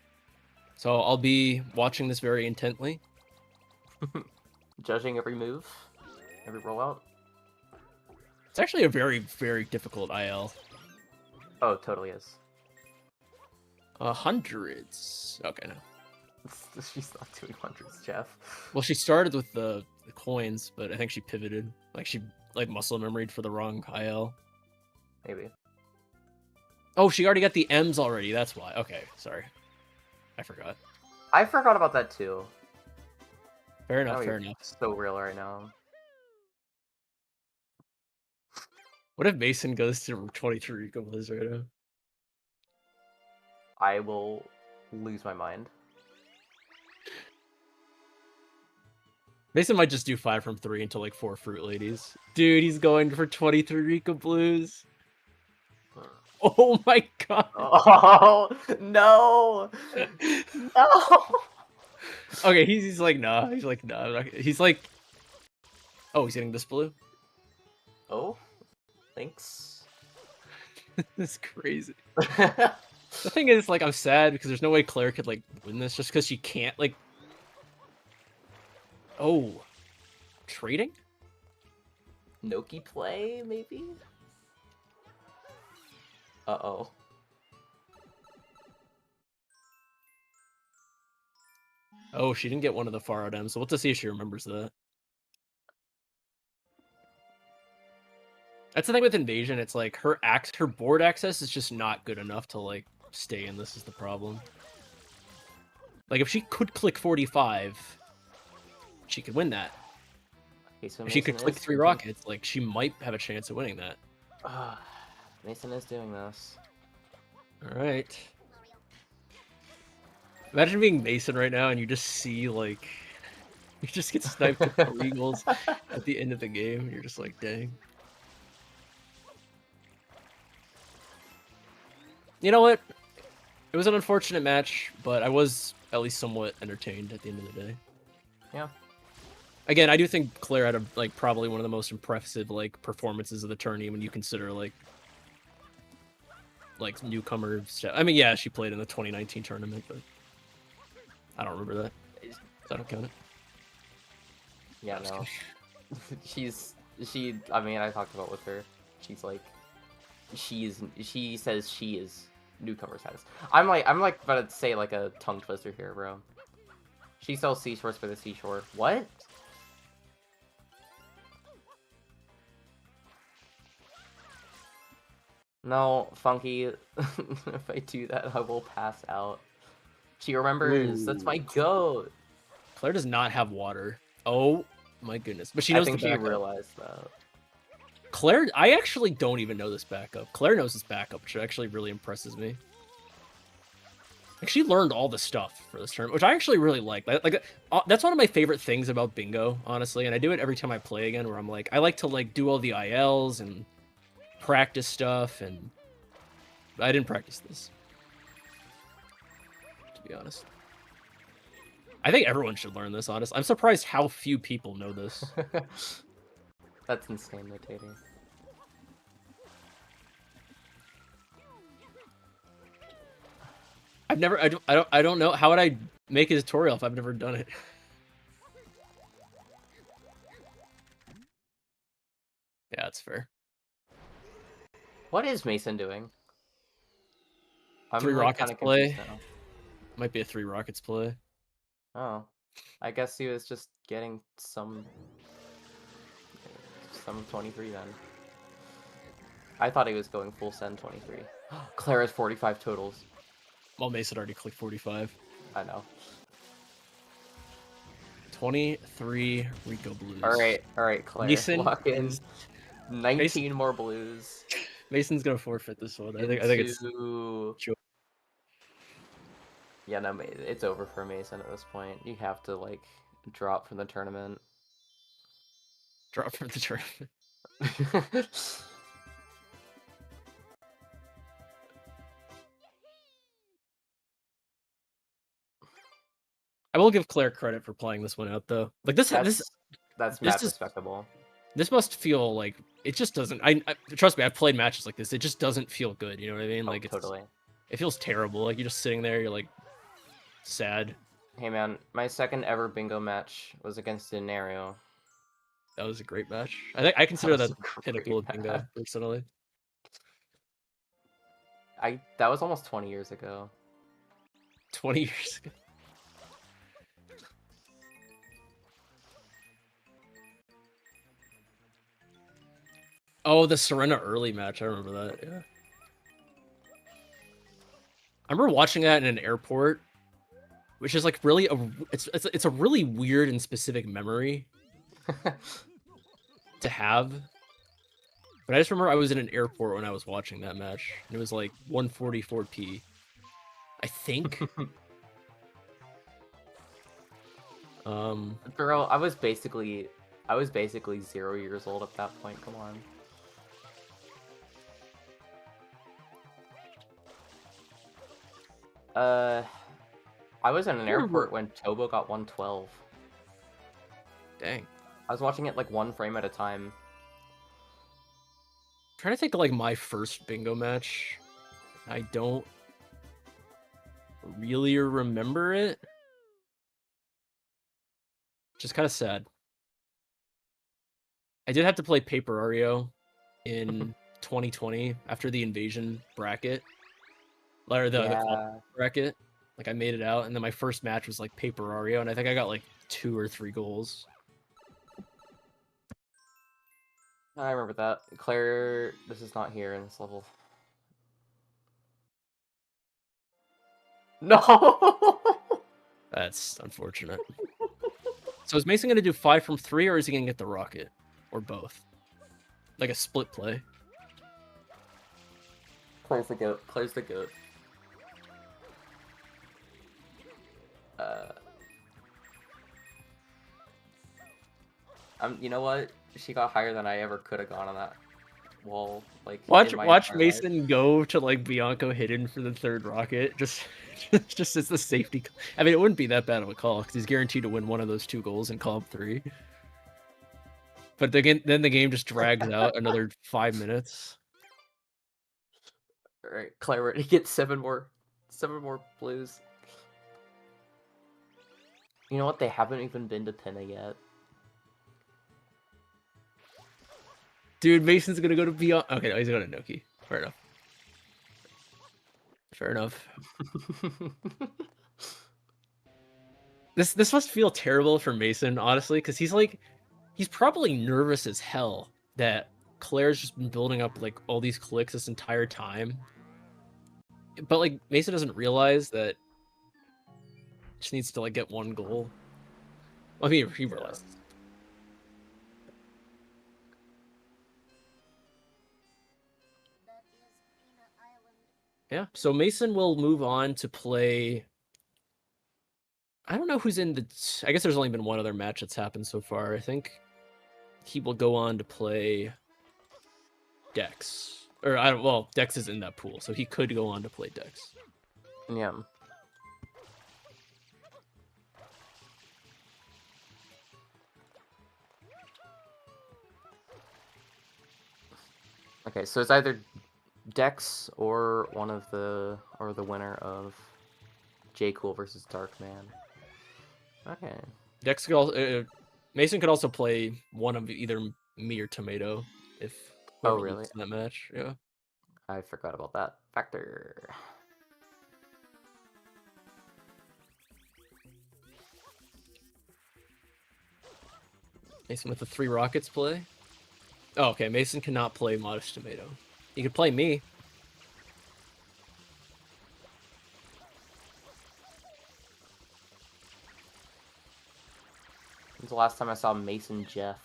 [SPEAKER 1] So I'll be watching this very intently.
[SPEAKER 2] Judging every move, every rollout.
[SPEAKER 1] It's actually a very, very difficult IL.
[SPEAKER 2] Oh, it totally is.
[SPEAKER 1] Hundreds. Okay, no.
[SPEAKER 2] She's not doing hundreds, Jeff.
[SPEAKER 1] Well, she started with the coins, but I think she pivoted. Like she muscle memoried for the wrong IL.
[SPEAKER 2] Maybe.
[SPEAKER 1] Oh, she already got the M's already. That's why. Okay, sorry. I forgot.
[SPEAKER 2] I forgot about that too.
[SPEAKER 1] Fair enough, fair enough.
[SPEAKER 2] So real right now.
[SPEAKER 1] What if Mason goes to 23 Rico Blizz right now?
[SPEAKER 2] I will lose my mind.
[SPEAKER 1] Mason might just do 5 from 3 until like 4 Fruit Ladies. Dude, he's going for 23 Rico Blues. Oh my god.
[SPEAKER 2] Oh, no. No.
[SPEAKER 1] Okay, he's like, nah. He's like, nah. He's like, oh, he's getting this blue?
[SPEAKER 2] Oh, thanks.
[SPEAKER 1] That's crazy. The thing is, like, I'm sad because there's no way Claire could, like, win this just because she can't, like... Oh. Trading?
[SPEAKER 2] Noki play, maybe? Uh-oh.
[SPEAKER 1] Oh, she didn't get one of the far out M's, so we'll have to see if she remembers that. That's the thing with Invasion, it's like, her board access is just not good enough to, like, stay in. This is the problem. Like, if she could click 45, she could win that.
[SPEAKER 2] Okay, so
[SPEAKER 1] If she could click 3 rockets, like, she might have a chance of winning that.
[SPEAKER 2] Mason is doing this.
[SPEAKER 1] Alright. Imagine being Mason right now and you just see, like... You just get sniped with 3 goals at the end of the game, and you're just like, dang. You know what? It was an unfortunate match, but I was at least somewhat entertained at the end of the day.
[SPEAKER 2] Yeah.
[SPEAKER 1] Again, I do think Claire had probably one of the most impressive performances of the tourney when you consider like newcomer stuff. I mean, yeah, she played in the 2019 tournament, but I don't remember that, so I don't count it.
[SPEAKER 2] Yeah,
[SPEAKER 1] I'm just
[SPEAKER 2] no.
[SPEAKER 1] kidding.
[SPEAKER 2] I mean, I talked about with her. She's like, she says she is newcomer status. I'm like about to say like a tongue twister here, bro. She sells seashores for the seashore. What? No, Funky. If I do that, I will pass out. She remembers. That's my
[SPEAKER 1] Ooh.
[SPEAKER 2] goat.
[SPEAKER 1] Claire does not have water. Oh my goodness. But she
[SPEAKER 2] I
[SPEAKER 1] knows the
[SPEAKER 2] think she
[SPEAKER 1] backup.
[SPEAKER 2] realized that.
[SPEAKER 1] Claire, I actually don't even know this backup. Claire knows this backup, which actually really impresses me. Like, she learned all the stuff for this tournament, which I actually really like. That's one of my favorite things about bingo, honestly. And I do it every time I play again, where I'm like, I like to like do all the ILs and practice stuff, and I didn't practice this, to be honest. I think everyone should learn this, honestly. I'm surprised how few people know this.
[SPEAKER 2] That's insane, rotating.
[SPEAKER 1] I don't know. How would I make a tutorial if I've never done it? Yeah, that's fair.
[SPEAKER 2] What is Mason doing? I'm
[SPEAKER 1] 3
[SPEAKER 2] like
[SPEAKER 1] Rockets
[SPEAKER 2] kind of confused
[SPEAKER 1] play.
[SPEAKER 2] now.
[SPEAKER 1] Might be a 3 Rockets play.
[SPEAKER 2] Oh, I guess he was just getting some 23 then. I thought he was going full send 23. Claire has 45 totals.
[SPEAKER 1] Well, Mason already clicked 45.
[SPEAKER 2] I know.
[SPEAKER 1] 23 Rico Blues.
[SPEAKER 2] All right, Claire.
[SPEAKER 1] Mason
[SPEAKER 2] Lock in
[SPEAKER 1] is
[SPEAKER 2] 19 more blues.
[SPEAKER 1] Mason's gonna forfeit this one. I think it's
[SPEAKER 2] yeah, no, it's over for Mason at this point. You have to like drop from the tournament.
[SPEAKER 1] drop from the tournament. I will give Claire credit for playing this one out though. Like this
[SPEAKER 2] that's
[SPEAKER 1] this
[SPEAKER 2] mad
[SPEAKER 1] is
[SPEAKER 2] respectable.
[SPEAKER 1] this must feel like it just doesn't. I trust me. I've played matches like this. It just doesn't feel good. You know what I mean?
[SPEAKER 2] Oh,
[SPEAKER 1] Like
[SPEAKER 2] totally.
[SPEAKER 1] it feels terrible. Like you're just sitting there. You're like sad.
[SPEAKER 2] Hey man, my second ever bingo match was against Denario.
[SPEAKER 1] That was a great match. I think I consider that
[SPEAKER 2] was
[SPEAKER 1] the
[SPEAKER 2] a
[SPEAKER 1] pinnacle of
[SPEAKER 2] great
[SPEAKER 1] bingo
[SPEAKER 2] match.
[SPEAKER 1] personally.
[SPEAKER 2] That was almost 20 years ago.
[SPEAKER 1] 20 years ago. Oh, the Serena early match. I remember that. Yeah. I remember watching that in an airport, which is like really it's a really weird and specific memory to have. But I just remember I was in an airport when I was watching that match, and it was like 144p, I think.
[SPEAKER 2] Girl, I was basically 0 years old at that point. Come on. I was in an airport when Tobo got 112.
[SPEAKER 1] Dang.
[SPEAKER 2] I was watching it like one frame at a time.
[SPEAKER 1] I'm trying to think of like my first bingo match. I don't really remember it. Just kind of sad. I did have to play Paper Ario in 2020 after the invasion bracket. Or the bracket. Like I made it out, and then my first match was like Paper Ario, and I think I got like 2 or 3 goals.
[SPEAKER 2] I remember that. Claire, this is not here in this level. No!
[SPEAKER 1] That's unfortunate. So is Mason going to do 5 from 3, or is he going to get the rocket? Or both? Like a split play.
[SPEAKER 2] Claire's the goat. Claire's the goat. You know what? She got higher than I ever could have gone on that wall. Like
[SPEAKER 1] watch Mason go to like Bianco hidden for the 3rd rocket. Just as the safety. I mean, it wouldn't be that bad of a call because he's guaranteed to win one of those 2 goals and call up 3. But then the game just drags out another 5 minutes.
[SPEAKER 2] All right, Claire, we're gonna get 7 more blues. You know what? They haven't even been to Pinna yet.
[SPEAKER 1] Dude, Mason's gonna go to Beyond. Okay, no, he's going to Noki. Fair enough. Fair enough. This must feel terrible for Mason, honestly, because he's probably nervous as hell that Claire's just been building up like all these clicks this entire time. But like Mason doesn't realize that just needs to like get one goal. I mean, he realizes. Yeah, so Mason will move on to play. I don't know who's in the. I guess there's only been one other match that's happened so far. I think he will go on to play Dex. Or I don't. Well, Dex is in that pool, so he could go on to play Dex.
[SPEAKER 2] Yeah. Okay, so it's either Dex or the winner of J Cool versus Darkman. Okay.
[SPEAKER 1] Dex could also. Mason could also play one of either me or Tomato if whoever
[SPEAKER 2] really?
[SPEAKER 1] loses in that match. Yeah.
[SPEAKER 2] I forgot about that factor.
[SPEAKER 1] Mason with the 3 rockets play. Oh, okay. Mason cannot play Modest Tomato. He could play me.
[SPEAKER 2] When's the last time I saw Mason Jeff?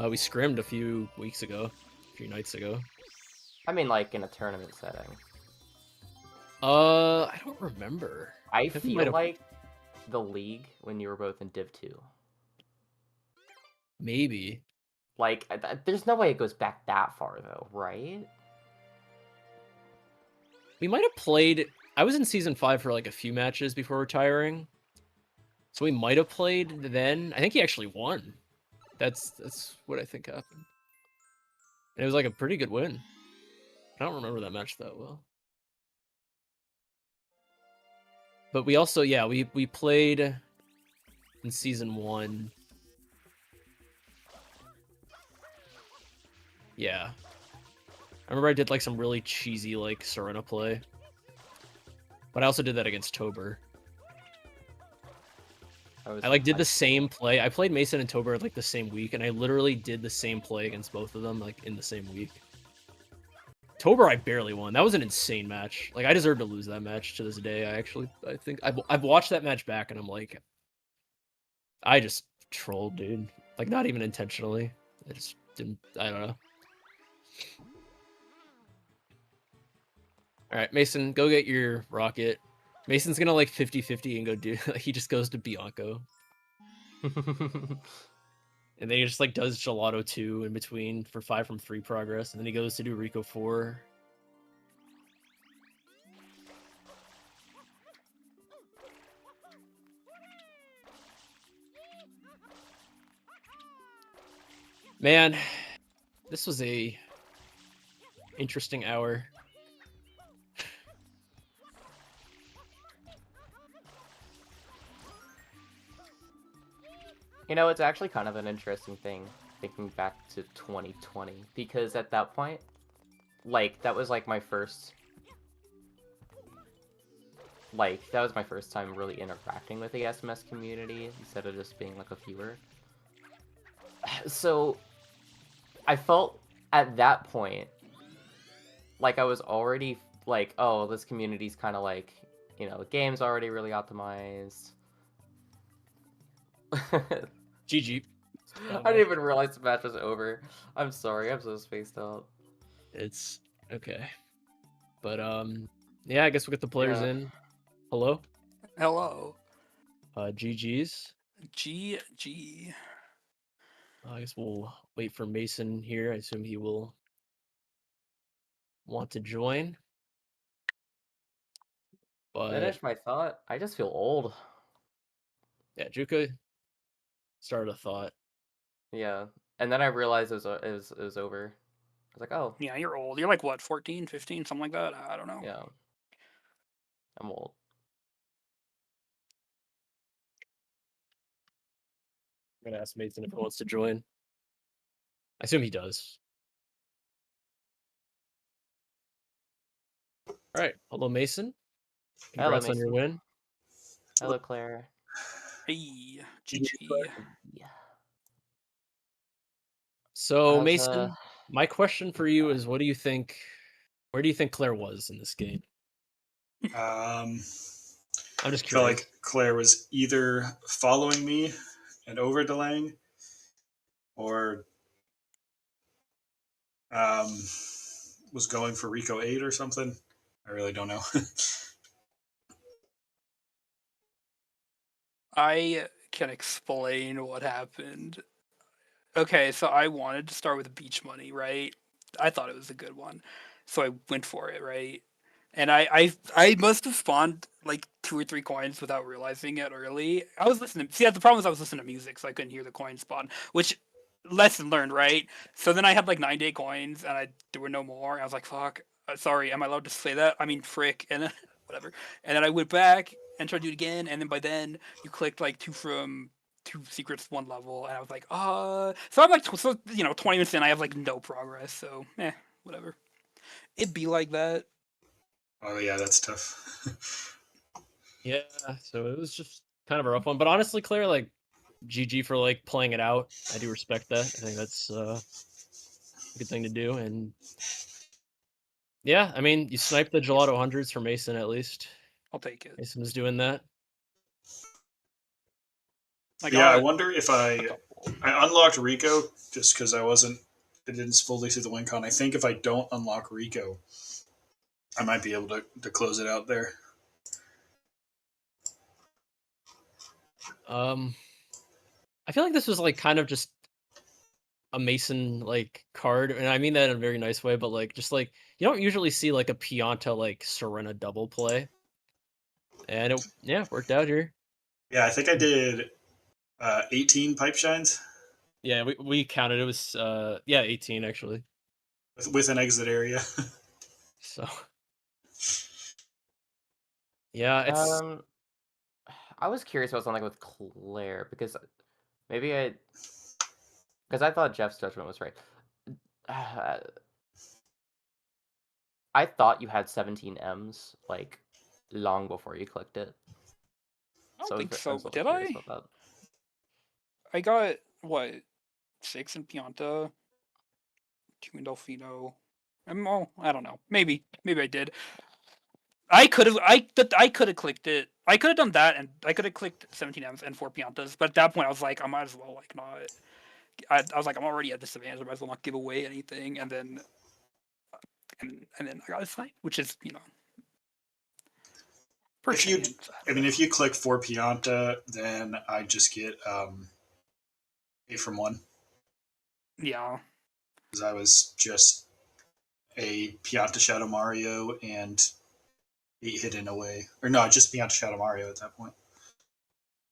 [SPEAKER 1] We scrimmed a few weeks ago, a few nights ago.
[SPEAKER 2] I mean, like in a tournament setting.
[SPEAKER 1] I don't remember.
[SPEAKER 2] I feel like the league when you were both in Div 2.
[SPEAKER 1] Maybe.
[SPEAKER 2] Like, there's no way it goes back that far, though, right?
[SPEAKER 1] We might have played. I was in Season 5 for like a few matches before retiring. So we might have played then. I think he actually won. That's what I think happened. And it was like a pretty good win. I don't remember that match that well. But we also, yeah, we played in Season 1. Yeah. I remember I did like some really cheesy like Serena play. But I also did that against Tober. I like did the same play. I played Mason and Tober like the same week, and I literally did the same play against both of them like in the same week. Tober I barely won. That was an insane match. Like I deserve to lose that match to this day. I think I've watched that match back and I'm like, I just trolled, dude. Like not even intentionally. I just didn't. I don't know. All right, Mason, go get your rocket. Mason's gonna like 50-50 and go do. He just goes to Bianco. And then he just like does Gelato 2 in between for 5 from 3 progress, and then he goes to do Rico 4. Man, this was a interesting hour.
[SPEAKER 2] You know, it's actually kind of an interesting thing thinking back to 2020 because at that point, like that was like my first time really interacting with the SMS community instead of just being like a viewer. So I felt at that point like I was already like, oh, this community's kind of like, you know, the game's already really optimized.
[SPEAKER 1] GG.
[SPEAKER 2] I didn't even realize the match was over. I'm sorry, I'm so spaced out.
[SPEAKER 1] It's okay. But yeah, I guess we'll get the players in. Hello?
[SPEAKER 3] Hello.
[SPEAKER 1] GG's.
[SPEAKER 3] GG.
[SPEAKER 1] I guess we'll wait for Mason here. I assume he will want to join. But
[SPEAKER 2] finish my thought. I just feel old.
[SPEAKER 1] yeah, Juka started a thought.
[SPEAKER 2] Yeah, and then I realized it was over. I was like, oh.
[SPEAKER 3] Yeah, you're old. You're like what, 14, 15, something like that? I don't know.
[SPEAKER 2] Yeah. I'm old.
[SPEAKER 1] I'm gonna ask Mason if he wants to join. I assume he does. All right. Hello, Mason.
[SPEAKER 2] Hello,
[SPEAKER 1] Congrats on your
[SPEAKER 2] Mason.
[SPEAKER 1] win.
[SPEAKER 2] Hello, Claire.
[SPEAKER 3] Hey, GG.
[SPEAKER 2] Yeah.
[SPEAKER 1] So,
[SPEAKER 2] How's,
[SPEAKER 1] Mason, my question for you is, what do you think? Where do you think Claire was in this game?
[SPEAKER 4] Um,
[SPEAKER 1] I'm just
[SPEAKER 4] I felt
[SPEAKER 1] curious.
[SPEAKER 4] like Claire was either following me and over delaying, or was going for Rico 8 or something. I really don't know.
[SPEAKER 3] I can explain what happened. Okay, so I wanted to start with beach money, right? I thought it was a good one, so I went for it, right? And I must have spawned like 2 or 3 coins without realizing it early. I was listening. See, the problem is I was listening to music, so I couldn't hear the coin spawn. Which lesson learned, right? So then I had like 9 day coins, and there were no more. And I was like, "Fuck, sorry, am I allowed to say that? I mean, frick," and then, whatever. And then I went back and tried to do it again, and then by then you clicked like two secrets, 1 level, and I was like, so I'm like, so 20 minutes in, I have like no progress. So, whatever. It'd be like that.
[SPEAKER 4] Oh yeah, that's tough.
[SPEAKER 1] Yeah. So it was just kind of a rough one, but honestly, Claire, like, GG for like playing it out. I do respect that. I think that's a good thing to do. And yeah, I mean, you sniped the gelato hundreds for Mason at least.
[SPEAKER 3] I'll take it.
[SPEAKER 1] Mason was doing that.
[SPEAKER 4] Yeah, I
[SPEAKER 3] got
[SPEAKER 4] wonder if
[SPEAKER 3] a
[SPEAKER 4] I
[SPEAKER 3] couple.
[SPEAKER 4] unlocked Rico just because I didn't fully see the win con. I think if I don't unlock Rico, I might be able to close it out there.
[SPEAKER 1] I feel like this was like kind of just a Mason like card, and I mean that in a very nice way, but like just like you don't usually see like a Pianta like Serena double play. And it worked out here.
[SPEAKER 4] Yeah, I think I did 18 pipe shines
[SPEAKER 1] Yeah, we counted. It was 18 actually.
[SPEAKER 4] with an exit area.
[SPEAKER 1] So yeah, it's
[SPEAKER 2] I was curious about something with Claire because maybe because I thought Jeff's judgment was right. I thought you had 17 M's like long before you clicked it.
[SPEAKER 3] I don't think
[SPEAKER 2] I
[SPEAKER 3] so.
[SPEAKER 2] was a little
[SPEAKER 3] Did
[SPEAKER 2] curious
[SPEAKER 3] I?
[SPEAKER 2] about that.
[SPEAKER 3] I got what 6 in Pianta, 2 in Delfino. I don't know. Maybe I did. I could have. I could have clicked it. I could have done that, and I could have clicked 17 M's and 4 Piantas. But at that point, I was like, I might as well like not. I was like, I'm already at disadvantage. I might as well not give away anything. And then I got a sign, which is per
[SPEAKER 4] If you,
[SPEAKER 3] chance.
[SPEAKER 4] I mean, if you click for Pianta, then I just get 8 from 1
[SPEAKER 3] Yeah.
[SPEAKER 4] because I was just a Pianta Shadow Mario and 8 hidden away, or no, just Pianta Shadow Mario at that point.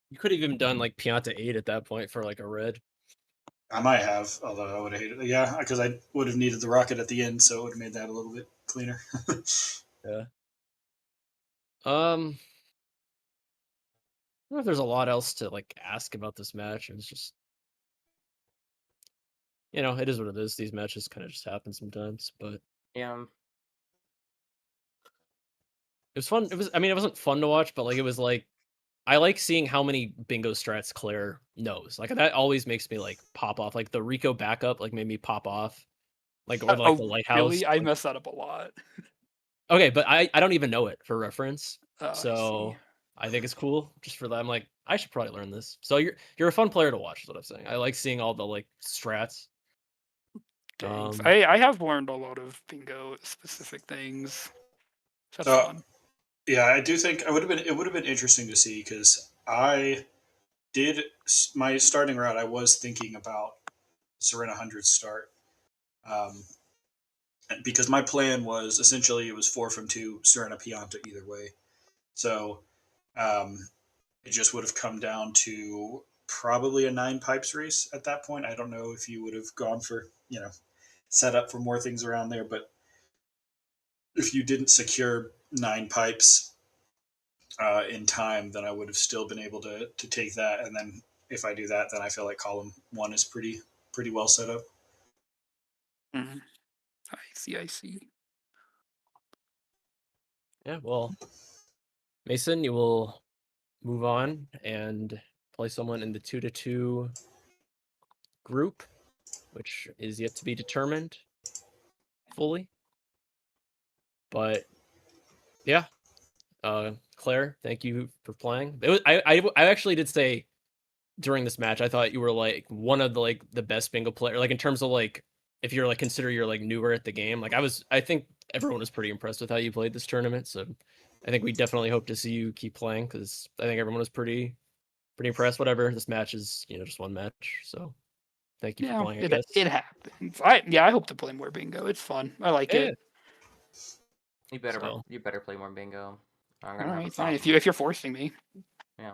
[SPEAKER 1] you could have even done like Pianta 8 at that point for like a red.
[SPEAKER 4] I might have, although I would have hated it. Yeah, because I would have needed the rocket at the end, so it would have made that a little bit cleaner.
[SPEAKER 1] Yeah. I don't know if there's a lot else to like ask about this match. It's just it is what it is. These matches kind of just happen sometimes, but
[SPEAKER 2] Yeah.
[SPEAKER 1] it was fun. It wasn't fun to watch, but like it was like I like seeing how many bingo strats Claire knows. Like that always makes me like pop off. Like the Rico backup like made me pop off. Like or like the lighthouse.
[SPEAKER 3] Really? I
[SPEAKER 1] Like,
[SPEAKER 3] messed that up a lot.
[SPEAKER 1] okay, but I don't even know it for reference.
[SPEAKER 3] Oh, I see.
[SPEAKER 1] So I think it's cool just for that. I'm like, I should probably learn this. So you're a fun player to watch, is what I'm saying. I like seeing all the like strats.
[SPEAKER 3] Thanks. I have learned a lot of bingo specific things. That's fun.
[SPEAKER 4] Yeah, I do think it would have been interesting to see because I did my starting route. I was thinking about Serena 100 start. Um, because my plan was essentially it was 4 from 2 Serena Pianta either way. So it just would have come down to probably a 9 pipes race at that point. I don't know if you would have gone for, set up for more things around there, but if you didn't secure 9 pipes in time, then I would have still been able to take that. And then if I do that, then I feel like column 1 is pretty well set up.
[SPEAKER 3] Mhm. I see. I see.
[SPEAKER 1] Yeah, well, Mason, you will move on and play someone in the 2-2 group, which is yet to be determined fully. But yeah, Claire, thank you for playing. It was, I actually did say during this match, I thought you were like one of the best bingo player, like in terms of like if you're like consider you're like newer at the game. Like I think everyone was pretty impressed with how you played this tournament. So I think we definitely hope to see you keep playing because I think everyone was pretty impressed. Whatever, this match is just one match. So thank you for
[SPEAKER 3] Yeah,
[SPEAKER 1] playing, I
[SPEAKER 3] it
[SPEAKER 1] guess.
[SPEAKER 3] happens. I hope to play more bingo. It's fun. I like
[SPEAKER 1] Yeah.
[SPEAKER 3] it.
[SPEAKER 2] You better
[SPEAKER 1] So
[SPEAKER 2] you better play more bingo. I'm
[SPEAKER 3] All
[SPEAKER 2] gonna have a
[SPEAKER 3] right, fine.
[SPEAKER 2] problem.
[SPEAKER 3] If you're forcing me.
[SPEAKER 2] Yeah,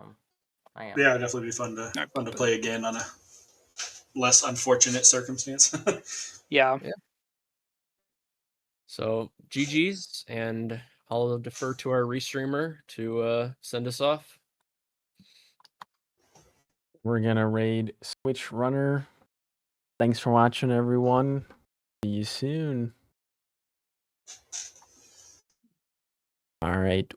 [SPEAKER 2] I am.
[SPEAKER 4] Yeah, it'd definitely be fun
[SPEAKER 3] Alright,
[SPEAKER 4] to
[SPEAKER 3] but-
[SPEAKER 4] play again on a less unfortunate circumstance.
[SPEAKER 3] Yeah.
[SPEAKER 1] so GG's, and I'll defer to our restreamer to send us off.
[SPEAKER 5] We're gonna raid Switch Runner. Thanks for watching, everyone. See you soon. All right.